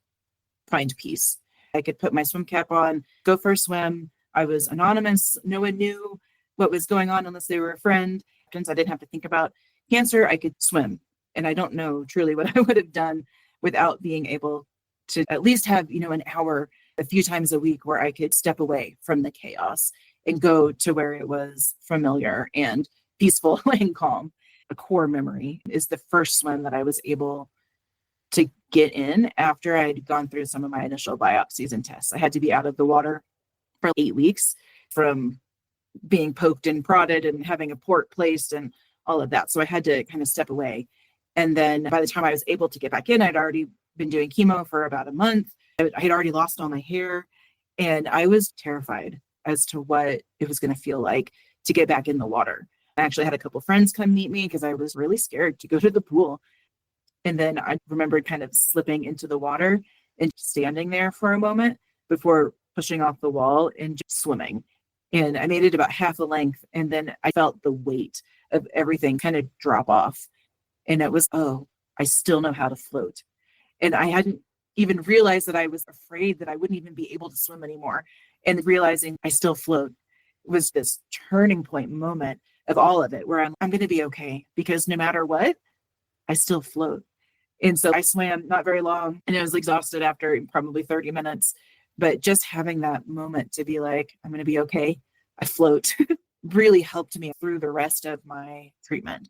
peace. I could put my swim cap on, go for a swim. I was anonymous. No one knew what was going on unless they were a friend. Since I didn't have to think about cancer, I could swim. And I don't know truly what I would have done without being able to at least have, an hour a few times a week where I could step away from the chaos and go to where it was familiar and peaceful and calm. A core memory is the first swim that I was able to get in after I'd gone through some of my initial biopsies and tests. I had to be out of the water for 8 weeks from being poked and prodded and having a port placed and all of that. So I had to kind of step away. And then by the time I was able to get back in, I'd already been doing chemo for about a month. I had already lost all my hair. And I was terrified as to what it was going to feel like to get back in the water. I actually had a couple friends come meet me because I was really scared to go to the pool. And then I remembered kind of slipping into the water and standing there for a moment before pushing off the wall and just swimming. And I made it about half the length. And then I felt the weight of everything kind of drop off. And it was, oh, I still know how to float. And I hadn't even realized that I was afraid that I wouldn't even be able to swim anymore. And realizing I still float was this turning point moment of all of it where I'm going to be okay because no matter what, I still float. And so I swam not very long and I was exhausted after probably 30 minutes. But just having that moment to be like, I'm going to be okay, I float, really helped me through the rest of my treatment.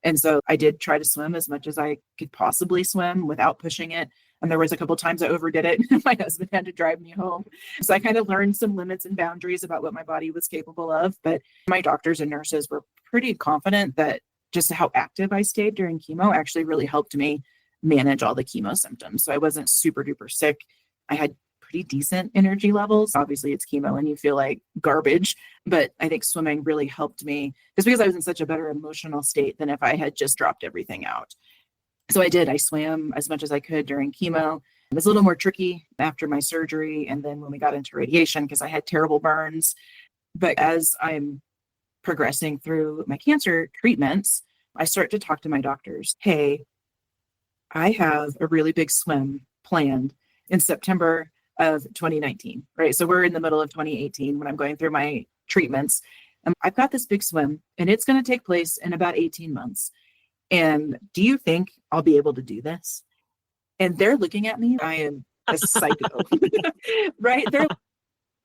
And so I did try to swim as much as I could possibly swim without pushing it. And there was a couple times I overdid it. My husband had to drive me home. So I kind of learned some limits and boundaries about what my body was capable of. But my doctors and nurses were pretty confident that just how active I stayed during chemo actually really helped me manage all the chemo symptoms. So I wasn't super duper sick. I had pretty decent energy levels. Obviously it's chemo and you feel like garbage, but I think swimming really helped me just because I was in such a better emotional state than if I had just dropped everything out. So I swam as much as I could during chemo. It was a little more tricky after my surgery. And then when we got into radiation, because I had terrible burns, but as I'm progressing through my cancer treatments, I start to talk to my doctors. Hey, I have a really big swim planned in September of 2019, right? So we're in the middle of 2018 when I'm going through my treatments. I've got this big swim and it's going to take place in about 18 months. And do you think I'll be able to do this? And they're looking at me. I am a psycho, right? They're like,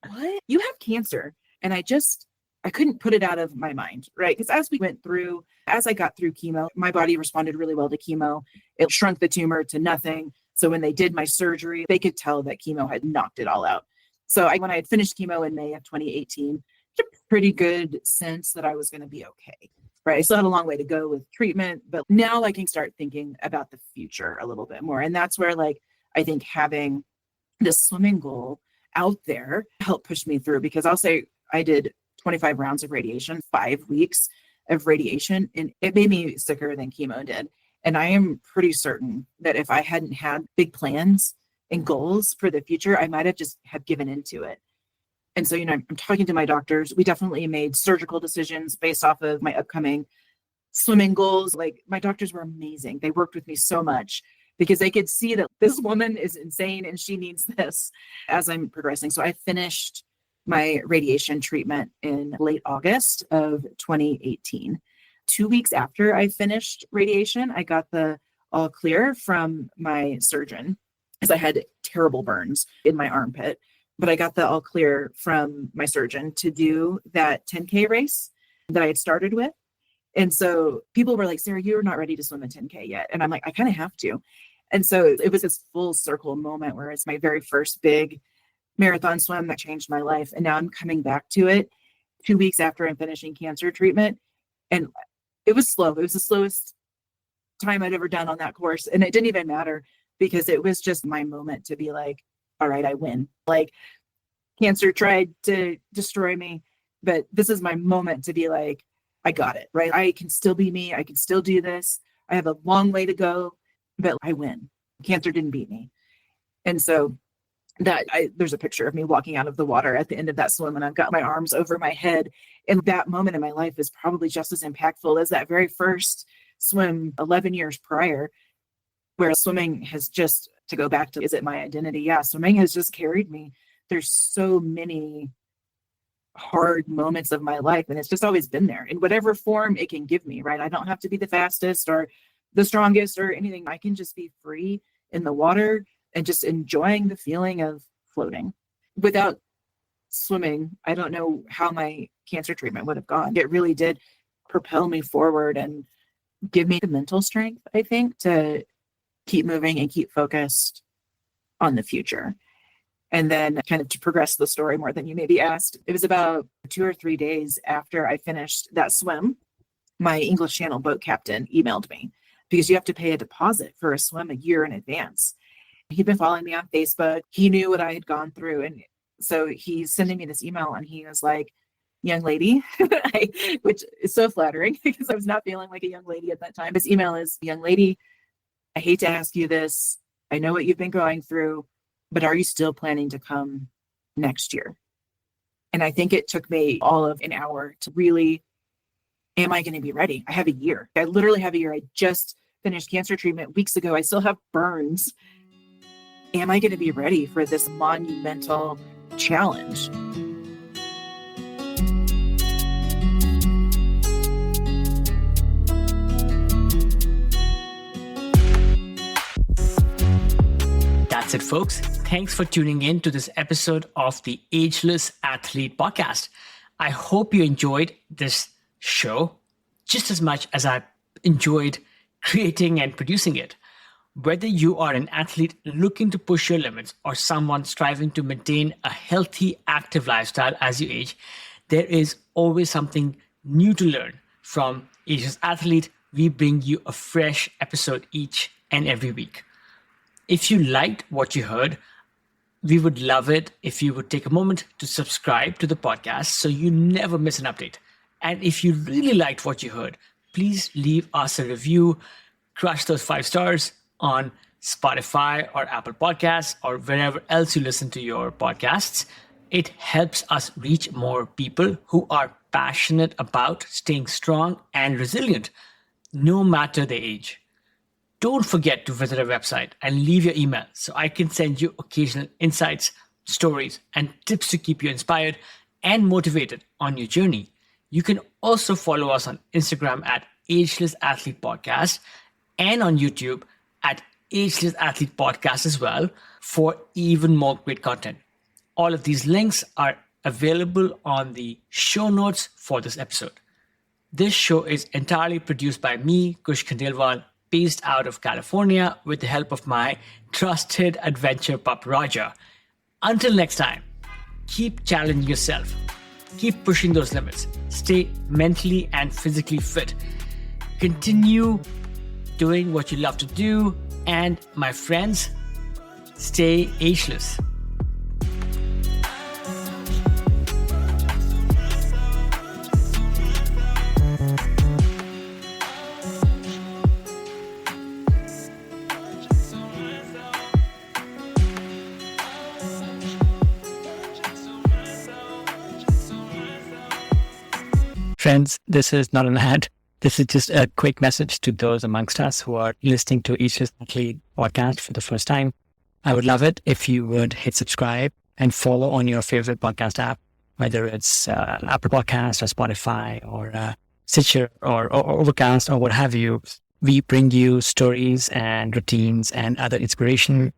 what? You have cancer. And I couldn't put it out of my mind, right? Because as I got through chemo, my body responded really well to chemo. It shrunk the tumor to nothing. So when they did my surgery, they could tell that chemo had knocked it all out. So when I had finished chemo in May of 2018, a pretty good sense that I was going to be okay, right? I still had a long way to go with treatment, but now I can start thinking about the future a little bit more. And that's where I think having this swimming goal out there helped push me through, because I'll say I did 25 rounds of radiation, 5 weeks of radiation, and it made me sicker than chemo did. And I am pretty certain that if I hadn't had big plans and goals for the future, I might have just have given into it. And so, I'm talking to my doctors. We definitely made surgical decisions based off of my upcoming swimming goals. My doctors were amazing. They worked with me so much because they could see that this woman is insane and she needs this as I'm progressing. So I finished my radiation treatment in late August of 2018. 2 weeks after I finished radiation, I got the all clear from my surgeon because I had terrible burns in my armpit. But I got the all clear from my surgeon to do that 10K race that I had started with. And so people were like, Sarah, you're not ready to swim a 10K yet. And I'm like, I kind of have to. And so it was this full circle moment where it's my very first big marathon swim that changed my life. And now I'm coming back to it 2 weeks after I'm finishing cancer treatment. And it was slow. It was the slowest time I'd ever done on that course. And it didn't even matter because it was just my moment to be like, all right, I win. Cancer tried to destroy me, but this is my moment to be like, I got it, right? I can still be me. I can still do this. I have a long way to go, but I win. Cancer didn't beat me. And so there's a picture of me walking out of the water at the end of that swim, and I've got my arms over my head. And that moment in my life is probably just as impactful as that very first swim 11 years prior, where swimming has just, to go back to, is it my identity? Yeah, swimming has just carried me. There's so many hard moments of my life, and it's just always been there in whatever form it can give me, right? I don't have to be the fastest or the strongest or anything. I can just be free in the water and just enjoying the feeling of floating. Without swimming, I don't know how my cancer treatment would have gone. It really did propel me forward and give me the mental strength, I think, to keep moving and keep focused on the future. And then kind of to progress the story more than you maybe asked, it was about 2 or 3 days after I finished that swim, my English Channel boat captain emailed me, because you have to pay a deposit for a swim a year in advance. He'd been following me on Facebook. He knew what I had gone through. And so he's sending me this email, and he was like, young lady, which is so flattering because I was not feeling like a young lady at that time. His email is, young lady, I hate to ask you this. I know what you've been going through, but are you still planning to come next year? And I think it took me all of an hour to really, am I going to be ready? I have a year. I literally have a year. I just finished cancer treatment weeks ago. I still have burns. Am I going to be ready for this monumental challenge? That's it, folks. Thanks for tuning in to this episode of the Ageless Athlete podcast. I hope you enjoyed this show just as much as I enjoyed creating and producing it. Whether you are an athlete looking to push your limits or someone striving to maintain a healthy, active lifestyle as you age, there is always something new to learn. From Ageless Athlete, we bring you a fresh episode each and every week. If you liked what you heard, we would love it if you would take a moment to subscribe to the podcast so you never miss an update. And if you really liked what you heard, please leave us a review, crush those 5 stars on Spotify or Apple Podcasts or wherever else you listen to your podcasts. It helps us reach more people who are passionate about staying strong and resilient, no matter their age. Don't forget to visit our website and leave your email so I can send you occasional insights, stories, and tips to keep you inspired and motivated on your journey. You can also follow us on Instagram at Ageless Athlete Podcast and on YouTube at Ageless Athlete Podcast as well for even more great content. All of these links are available on the show notes for this episode. This show is entirely produced by me, Kush Khandelwal, based out of California with the help of my trusted adventure pup Roger. Until next time, keep challenging yourself. Keep pushing those limits. Stay mentally and physically fit. Continue doing what you love to do. And my friends, stay ageless. Friends, this is not an ad. This is just a quick message to those amongst us who are listening to Ageless Athlete podcast for the first time. I would love it if you would hit subscribe and follow on your favorite podcast app, whether it's Apple Podcast or Spotify or Stitcher or Overcast or what have you. We bring you stories and routines and other inspiration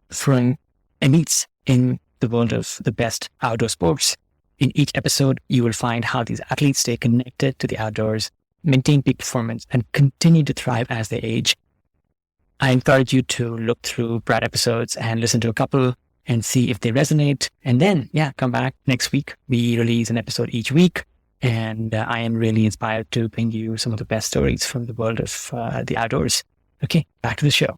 from elites in the world of the best outdoor sports. In each episode, you will find how these athletes stay connected to the outdoors, maintain peak performance, and continue to thrive as they age. I encourage you to look through Brad episodes and listen to a couple and see if they resonate. And then, come back next week. We release an episode each week. And I am really inspired to bring you some of the best stories from the world of the outdoors. Okay, back to the show.